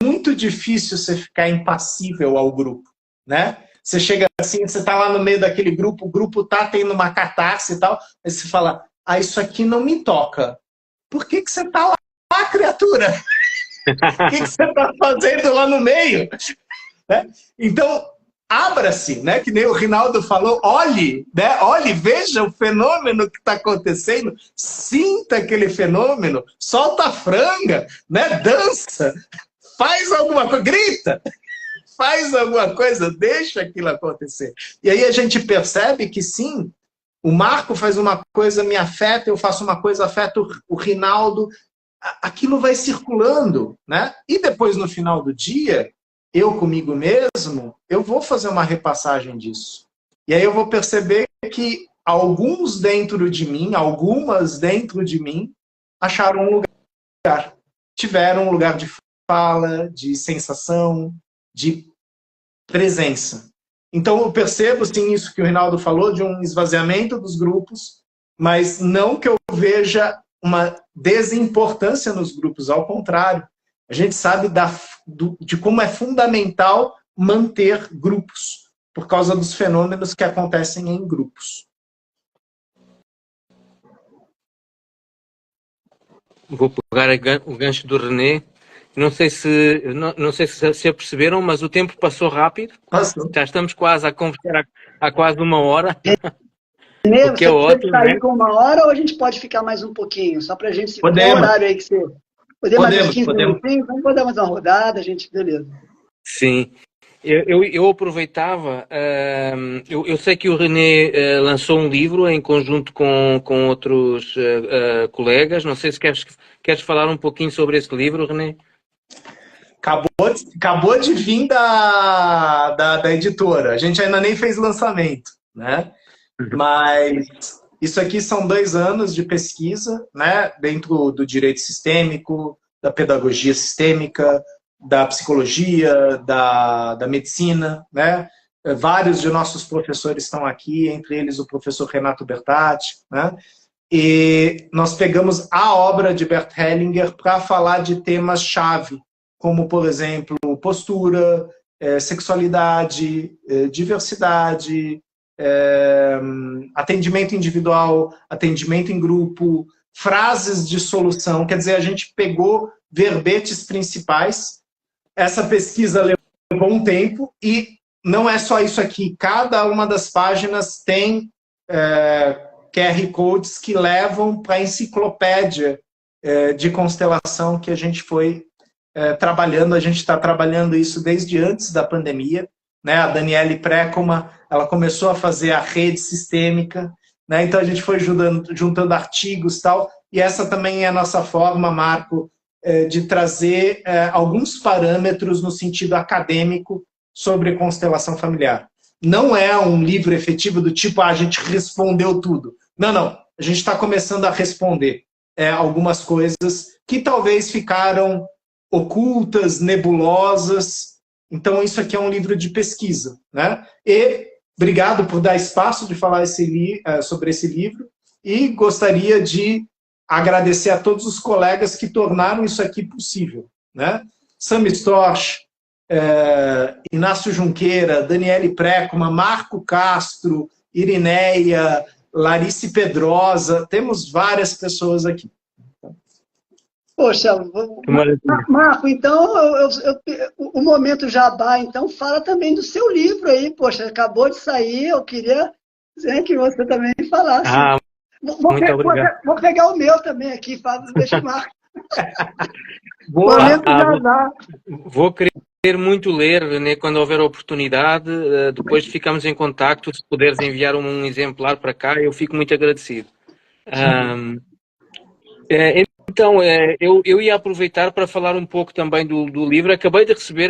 [SPEAKER 2] muito difícil você ficar impassível ao grupo, né? Você chega assim, você tá lá no meio daquele grupo, o grupo tá tendo uma catarse e tal, aí você fala, isso aqui não me toca. Por que você tá lá, criatura? O que você está fazendo lá no meio? Né? Então, abra-se, né? Que nem o Rinaldo falou, olhe, né? Olhe, veja o fenômeno que está acontecendo, sinta aquele fenômeno, solta a franga, né? Dança, faz alguma coisa, grita, faz alguma coisa, deixa aquilo acontecer. E aí a gente percebe que sim, o Marco faz uma coisa, me afeta, eu faço uma coisa, afeta o Rinaldo, aquilo vai circulando, né? E depois, no final do dia, eu comigo mesmo, eu vou fazer uma repassagem disso. E aí eu vou perceber que alguns dentro de mim, algumas dentro de mim, acharam um lugar. Tiveram um lugar de fala, de sensação, de presença. Então eu percebo, sim, isso que o Rinaldo falou, de um esvaziamento dos grupos, mas não que eu veja uma desimportância nos grupos, ao contrário. A gente sabe de como é fundamental manter grupos, por causa dos fenômenos que acontecem em grupos.
[SPEAKER 3] Vou pegar o gancho do René. Não sei se aperceberam, mas o tempo passou rápido.
[SPEAKER 2] Passou.
[SPEAKER 3] Já estamos quase a conversar há quase 1 hora.
[SPEAKER 1] René,
[SPEAKER 3] Você
[SPEAKER 1] pode sair com 1 hora ou a gente pode ficar mais um pouquinho? Só para a gente...
[SPEAKER 2] Podemos.
[SPEAKER 1] Qual horário aí que você... Podemos mais uns 15
[SPEAKER 2] podemos.
[SPEAKER 1] minutinhos? Vamos dar mais uma rodada, gente, beleza.
[SPEAKER 3] Sim. Eu aproveitava, eu sei que o René lançou um livro em conjunto com outros colegas, não sei se queres falar um pouquinho sobre esse livro, René?
[SPEAKER 2] Acabou de vir da editora, a gente ainda nem fez lançamento, né? Mas isso aqui são 2 anos de pesquisa, né, dentro do direito sistêmico, da pedagogia sistêmica, da psicologia, da medicina, né? Vários de nossos professores estão aqui, entre eles o professor Renato Bertatti, né? E nós pegamos a obra de Bert Hellinger para falar de temas-chave, como, por exemplo, postura, sexualidade, diversidade, atendimento individual, atendimento em grupo, frases de solução. Quer dizer, a gente pegou verbetes principais. Essa pesquisa levou um tempo e não é só isso aqui. Cada uma das páginas tem QR Codes que levam para a enciclopédia de constelação que a gente foi trabalhando. A gente está trabalhando isso desde antes da pandemia, né? A Daniele Precoma, ela começou a fazer a rede sistêmica, né? Então a gente foi juntando artigos e tal, e essa também é a nossa forma, Marco, de trazer alguns parâmetros no sentido acadêmico sobre constelação familiar. Não é um livro efetivo do tipo, a gente respondeu tudo. Não, não. A gente está começando a responder algumas coisas que talvez ficaram ocultas, nebulosas. Então, isso aqui é um livro de pesquisa, né? E obrigado por dar espaço de falar sobre esse livro, e gostaria de agradecer a todos os colegas que tornaram isso aqui possível, né? Sam Storch, Inácio Junqueira, Daniele Precoma, Marco Castro, Irineia, Larice Pedrosa, temos várias pessoas aqui.
[SPEAKER 1] Poxa, Marco, então, o Momento Jabá, então, fala também do seu livro aí, poxa, acabou de sair, eu queria dizer que você também falasse.
[SPEAKER 3] Muito obrigado.
[SPEAKER 1] Vou pegar o meu também aqui, deixa o Marco.
[SPEAKER 3] Boa, Momento Jabá. Vou querer muito ler, né, quando houver oportunidade, depois ficamos em contacto, se puderes enviar um exemplar para cá, eu fico muito agradecido. Então, eu ia aproveitar para falar um pouco também do livro. Acabei de receber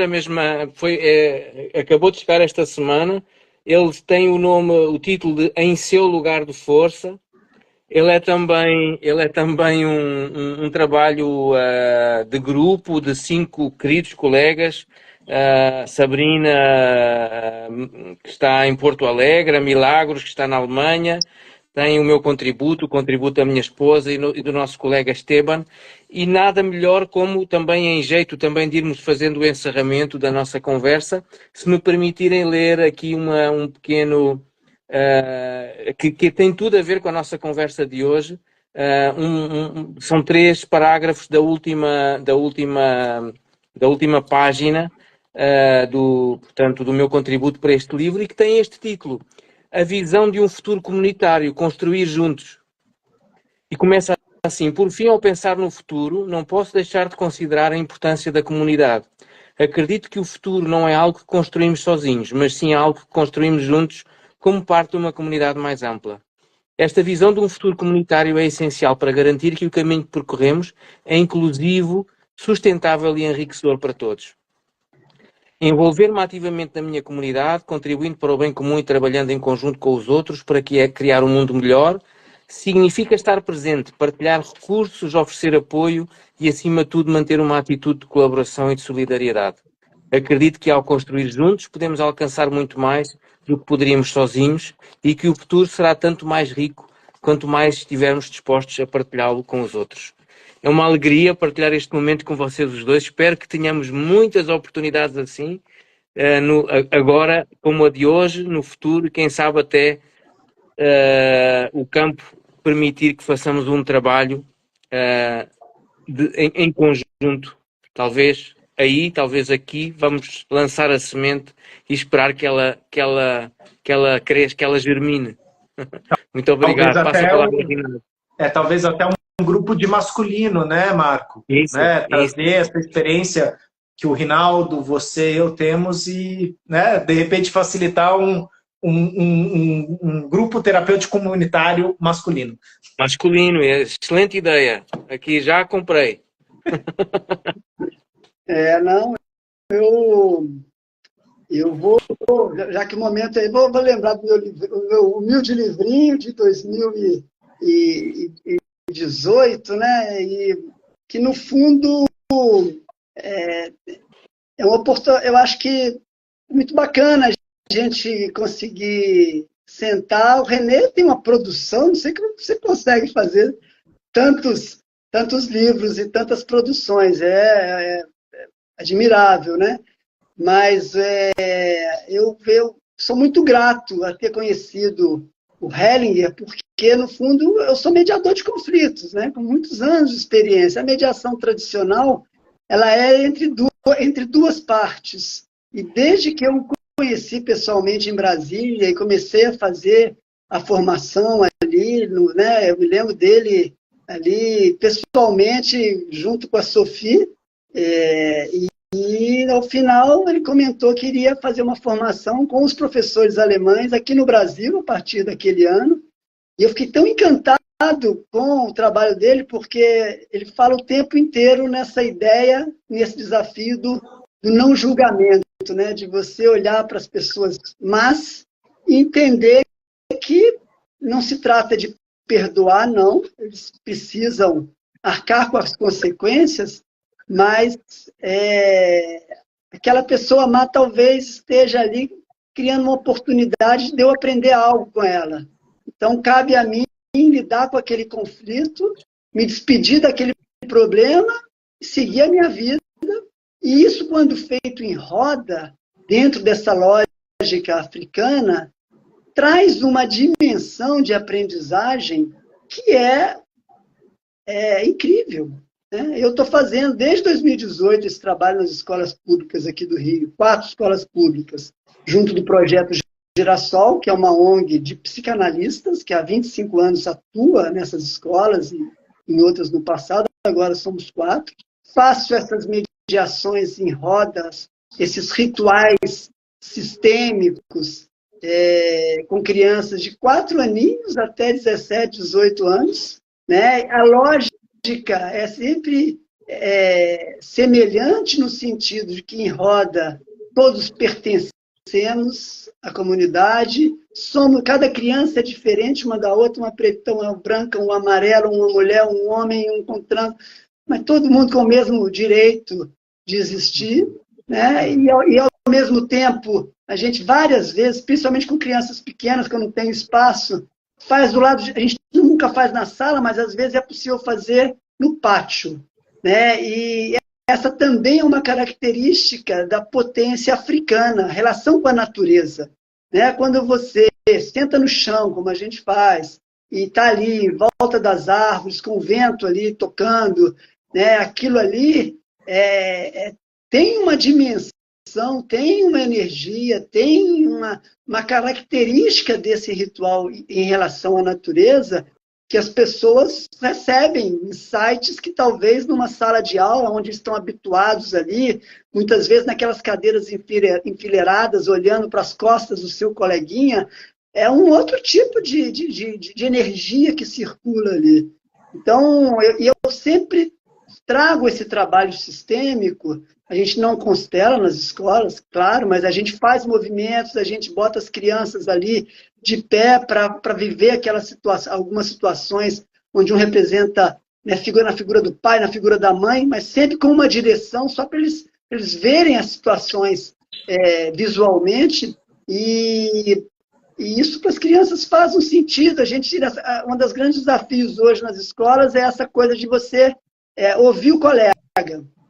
[SPEAKER 3] acabou de chegar esta semana. Ele tem o título de Em Seu Lugar de Força. Ele é também um trabalho de grupo de 5 queridos colegas. Sabrina, que está em Porto Alegre, a Milagros, que está na Alemanha. Tem o meu contributo, o contributo da minha esposa e do nosso colega Esteban, e nada melhor como também em jeito também de irmos fazendo o encerramento da nossa conversa, se me permitirem ler aqui um pequeno, que tem tudo a ver com a nossa conversa de hoje. São 3 parágrafos da última página portanto, do meu contributo para este livro, e que tem este título: A visão de um futuro comunitário, construir juntos. E começa assim: por fim, ao pensar no futuro, não posso deixar de considerar a importância da comunidade. Acredito que o futuro não é algo que construímos sozinhos, mas sim algo que construímos juntos como parte de uma comunidade mais ampla. Esta visão de um futuro comunitário é essencial para garantir que o caminho que percorremos é inclusivo, sustentável e enriquecedor para todos. Envolver-me ativamente na minha comunidade, contribuindo para o bem comum e trabalhando em conjunto com os outros para criar um mundo melhor, significa estar presente, partilhar recursos, oferecer apoio e, acima de tudo, manter uma atitude de colaboração e de solidariedade. Acredito que, ao construir juntos, podemos alcançar muito mais do que poderíamos sozinhos, e que o futuro será tanto mais rico quanto mais estivermos dispostos a partilhá-lo com os outros. É uma alegria partilhar este momento com vocês os dois. Espero que tenhamos muitas oportunidades assim, agora como a de hoje, no futuro, e quem sabe até o campo permitir que façamos um trabalho em conjunto. Talvez aí, talvez aqui, vamos lançar a semente e esperar que ela cresça, que ela germine. Muito obrigado. Passo a palavra ao Rinaldo.
[SPEAKER 2] Talvez até um grupo de masculino, né, Marco?
[SPEAKER 3] Isso,
[SPEAKER 2] né? Trazer essa experiência que o Rinaldo, você e eu temos e, né, de repente, facilitar um grupo terapêutico comunitário masculino.
[SPEAKER 3] Masculino, excelente ideia. Aqui já comprei.
[SPEAKER 1] Não, eu vou, já que o momento é, vou lembrar do meu humilde livrinho de 2018, né? E que, no fundo, é uma oportunidade, eu acho que é muito bacana a gente conseguir sentar. O René tem uma produção, não sei como você consegue fazer tantos livros e tantas produções, é admirável, né? Mas eu sou muito grato a ter conhecido o Hellinger, porque, no fundo, eu sou mediador de conflitos, né? Com muitos anos de experiência. A mediação tradicional, ela é entre duas partes. E desde que eu conheci pessoalmente em Brasília e comecei a fazer a formação ali, né? Eu me lembro dele ali pessoalmente, junto com a Sophie, e, ao final, ele comentou que iria fazer uma formação com os professores alemães aqui no Brasil, a partir daquele ano. E eu fiquei tão encantado com o trabalho dele, porque ele fala o tempo inteiro nessa ideia, nesse desafio do não julgamento, né? De você olhar para as pessoas más e entender que não se trata de perdoar, não. Eles precisam arcar com as consequências, mas aquela pessoa má talvez esteja ali criando uma oportunidade de eu aprender algo com ela. Então, cabe a mim lidar com aquele conflito, me despedir daquele problema e seguir a minha vida. E isso, quando feito em roda, dentro dessa lógica africana, traz uma dimensão de aprendizagem que é incrível. Eu estou fazendo, desde 2018, esse trabalho nas escolas públicas aqui do Rio, 4 escolas públicas, junto do projeto Girassol, que é uma ONG de psicanalistas, que há 25 anos atua nessas escolas e em outras no passado, agora somos 4. Faço essas mediações em rodas, esses rituais sistêmicos, com crianças de 4 aninhos até 17, 18 anos. Né? A lógica é sempre semelhante no sentido de que em roda todos pertencemos à comunidade, cada criança é diferente uma da outra, uma preta, uma branca, um amarelo, uma mulher, um homem, um com trans, mas todo mundo com o mesmo direito de existir, né? E ao mesmo tempo, a gente várias vezes, principalmente com crianças pequenas, que eu não tenho espaço, faz do lado, a gente nunca faz na sala, mas às vezes é possível fazer no pátio, né? E essa também é uma característica da potência africana, a relação com a natureza, né? Quando você senta no chão, como a gente faz, e está ali em volta das árvores, com o vento ali tocando, né? Aquilo ali tem uma dimensão, tem uma energia, tem uma característica desse ritual em relação à natureza, que as pessoas recebem insights que talvez numa sala de aula, onde estão habituados ali, muitas vezes naquelas cadeiras enfileiradas, olhando para as costas do seu coleguinha, é um outro tipo de energia que circula ali. Então, eu sempre trago esse trabalho sistêmico. A gente não constela nas escolas, claro, mas a gente faz movimentos, a gente bota as crianças ali de pé para viver algumas situações onde um representa, né, na figura do pai, na figura da mãe, mas sempre com uma direção, só para eles verem as situações visualmente, e isso para as crianças faz um sentido. Um dos grandes desafios hoje nas escolas é essa coisa de você ouvir o colega.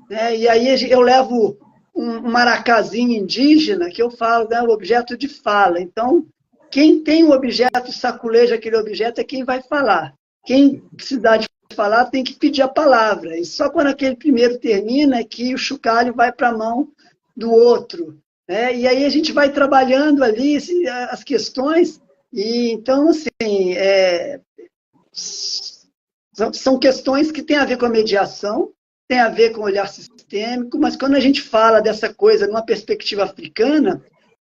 [SPEAKER 1] Né? E aí eu levo um maracazinho indígena, que eu falo, né, o objeto de fala. Então, quem tem o objeto, saculeja aquele objeto, é quem vai falar. Quem precisar de falar tem que pedir a palavra. E só quando aquele primeiro termina é que o chocalho vai para a mão do outro. Né? E aí a gente vai trabalhando ali as questões. E então, assim, são questões que têm a ver com a mediação, tem a ver com o olhar sistêmico, sistêmico, mas quando a gente fala dessa coisa numa perspectiva africana,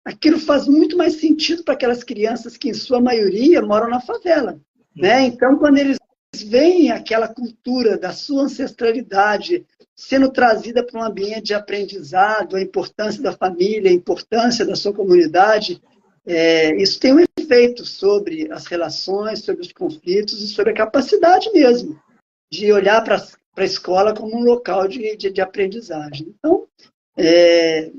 [SPEAKER 1] aquilo faz muito mais sentido para aquelas crianças que, em sua maioria, moram na favela, né? Então, quando eles veem aquela cultura da sua ancestralidade sendo trazida para um ambiente de aprendizado, a importância da família, a importância da sua comunidade, isso tem um efeito sobre as relações, sobre os conflitos e sobre a capacidade mesmo de olhar para a escola como um local de aprendizagem. Então, é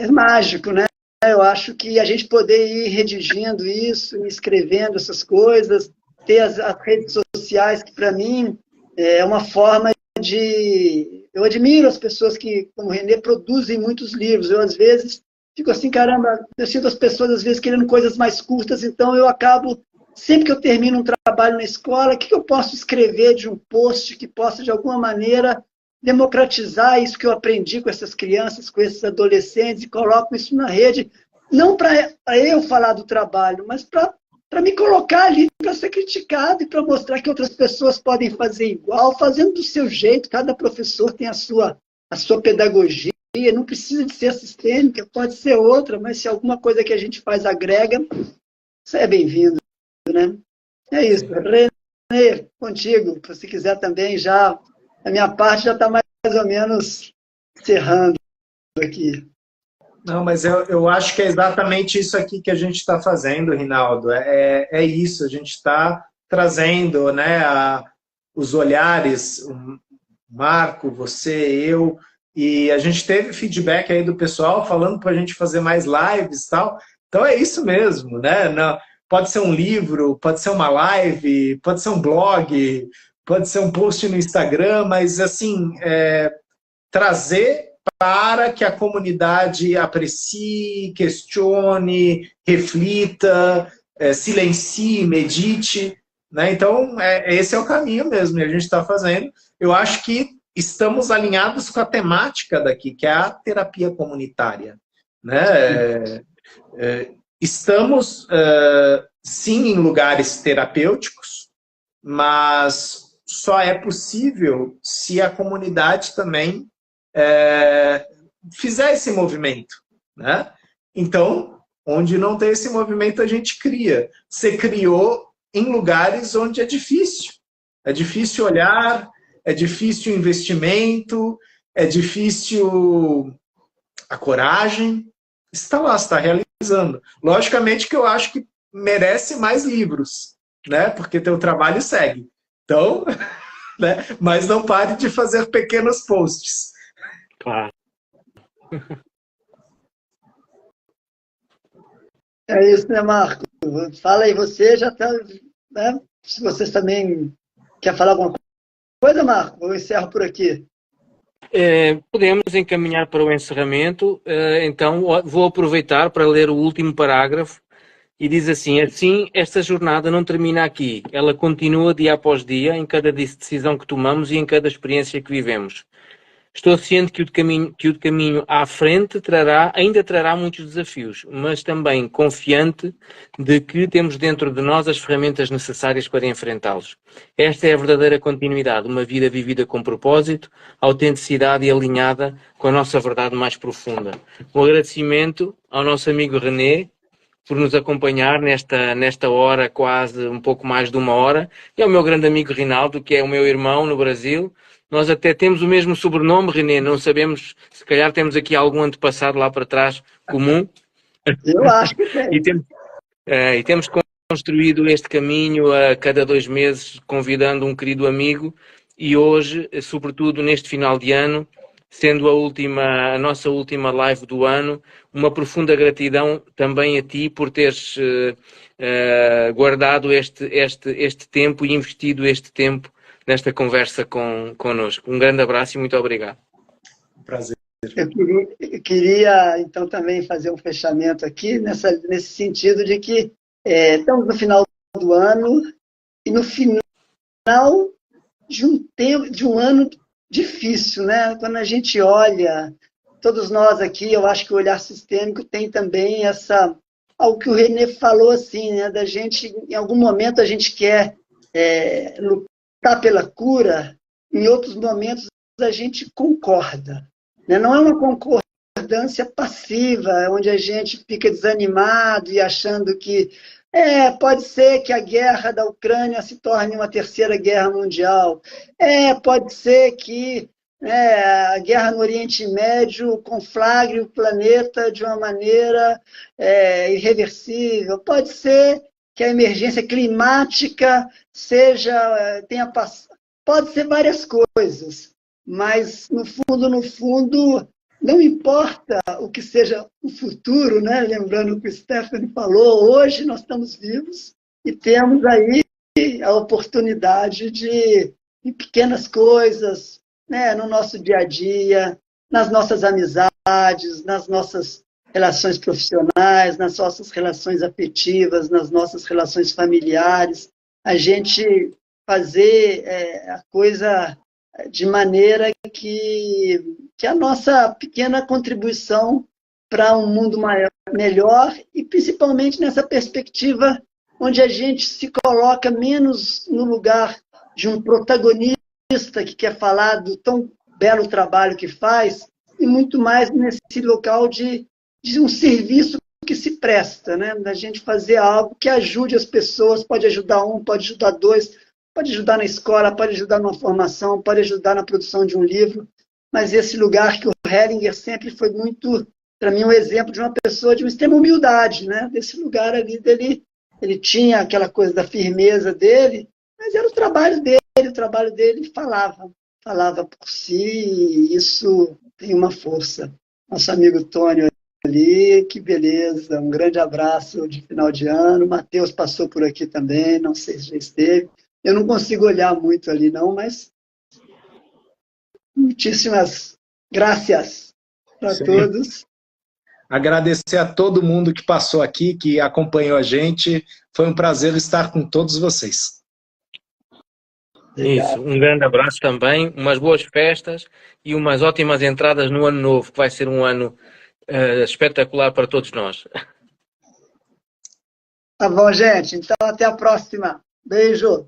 [SPEAKER 1] mágico, né? Eu acho que a gente poder ir redigindo isso, escrevendo essas coisas, ter as redes sociais, que para mim é uma forma de... Eu admiro as pessoas que, como o René, produzem muitos livros. Eu, às vezes, fico assim, caramba, eu sinto as pessoas, às vezes, querendo coisas mais curtas, então eu acabo, sempre que eu termino um trabalho na escola, o que eu posso escrever de um post que possa, de alguma maneira, democratizar isso que eu aprendi com essas crianças, com esses adolescentes, e coloco isso na rede, não para eu falar do trabalho, mas para me colocar ali, para ser criticado e para mostrar que outras pessoas podem fazer igual, fazendo do seu jeito. Cada professor tem a sua pedagogia, não precisa de ser sistêmica, pode ser outra, mas se alguma coisa que a gente faz agrega, isso é bem-vindo, né? É isso. René, contigo, se você quiser também, já a minha parte já está mais ou menos encerrando aqui.
[SPEAKER 2] Não, mas eu acho que é exatamente isso aqui que a gente está fazendo, Rinaldo. É isso, a gente está trazendo, né, os olhares, o Marco, você, eu, e a gente teve feedback aí do pessoal falando para a gente fazer mais lives e tal. Então é isso mesmo, né? Não, pode ser um livro, pode ser uma live, pode ser um blog, pode ser um post no Instagram, mas assim, trazer para que a comunidade aprecie, questione, reflita, silencie, medite, né? Então, esse é o caminho mesmo, e a gente está fazendo. Eu acho que estamos alinhados com a temática daqui, que é a terapia comunitária, né? Estamos, sim, em lugares terapêuticos, mas só é possível se a comunidade também fizer esse movimento, né? Então, onde não tem esse movimento, a gente cria. Você criou em lugares onde é difícil. É difícil olhar, é difícil o investimento, é difícil a coragem. Está lá, está realizando. Logicamente que eu acho que merece mais livros, né? Porque teu trabalho segue. Então, né? Mas não pare de fazer pequenos posts.
[SPEAKER 3] Claro.
[SPEAKER 1] É isso, né, Marco? Fala aí, você já está, né? Se vocês também quer falar alguma coisa, Marco, eu encerro por aqui.
[SPEAKER 3] Podemos encaminhar para o encerramento, então vou aproveitar para ler o último parágrafo e diz assim: assim, esta jornada não termina aqui, ela continua dia após dia, em cada decisão que tomamos e em cada experiência que vivemos. Estou ciente que o caminho à frente ainda trará muitos desafios, mas também confiante de que temos dentro de nós as ferramentas necessárias para enfrentá-los. Esta é a verdadeira continuidade, uma vida vivida com propósito, autenticidade e alinhada com a nossa verdade mais profunda. Um agradecimento ao nosso amigo René por nos acompanhar nesta hora, quase um pouco mais de uma hora, e ao meu grande amigo Rinaldo, que é o meu irmão no Brasil. Nós até temos o mesmo sobrenome, René, não sabemos, se calhar temos aqui algum antepassado lá para trás comum.
[SPEAKER 1] Eu acho que tem.
[SPEAKER 3] E temos construído este caminho a cada 2 meses, convidando um querido amigo, e hoje, sobretudo neste final de ano, sendo a nossa última live do ano, uma profunda gratidão também a ti por teres guardado este tempo e investido este tempo nesta conversa connosco. Um grande abraço e muito obrigado.
[SPEAKER 2] Prazer.
[SPEAKER 1] Eu queria, então, também fazer um fechamento aqui, nesse sentido de que estamos no final do ano e no final de um ano difícil, né? Quando a gente olha, todos nós aqui, eu acho que o olhar sistêmico tem também algo que o René falou assim, né? Da gente, em algum momento a gente quer lutar pela cura, em outros momentos a gente concorda, né? Não é uma concordância passiva, onde a gente fica desanimado e achando que pode ser que a guerra da Ucrânia se torne uma terceira guerra mundial, pode ser que a guerra no Oriente Médio conflagre o planeta de uma maneira irreversível, pode ser que a emergência climática tenha passado, pode ser várias coisas, mas no fundo, não importa o que seja o futuro, né? Lembrando o que o Stephanie falou, hoje nós estamos vivos e temos aí a oportunidade de, em pequenas coisas, né? No nosso dia a dia, nas nossas amizades, nas nossas relações profissionais, nas nossas relações afetivas, nas nossas relações familiares, a gente fazer a coisa de maneira que a nossa pequena contribuição para um mundo melhor e principalmente nessa perspectiva onde a gente se coloca menos no lugar de um protagonista que quer falar do tão belo trabalho que faz e muito mais nesse local de um serviço que se presta, né? Da gente fazer algo que ajude as pessoas, pode ajudar um, pode ajudar dois, pode ajudar na escola, pode ajudar numa formação, pode ajudar na produção de um livro, mas esse lugar que o Hellinger sempre foi muito, para mim, um exemplo de uma pessoa de uma extrema humildade, né? Desse lugar ali dele, ele tinha aquela coisa da firmeza dele, mas era o trabalho dele falava por si, e isso tem uma força. Nosso amigo Tônio ali, que beleza, um grande abraço de final de ano. Matheus passou por aqui também, não sei se já esteve. Eu não consigo olhar muito ali, não, mas muitíssimas graças para todos.
[SPEAKER 2] Agradecer a todo mundo que passou aqui, que acompanhou a gente. Foi um prazer estar com todos vocês.
[SPEAKER 3] Isso, um grande abraço também, umas boas festas e umas ótimas entradas no ano novo, que vai ser um ano espetacular para todos nós.
[SPEAKER 1] Tá bom, gente. Então, até a próxima. Beijo.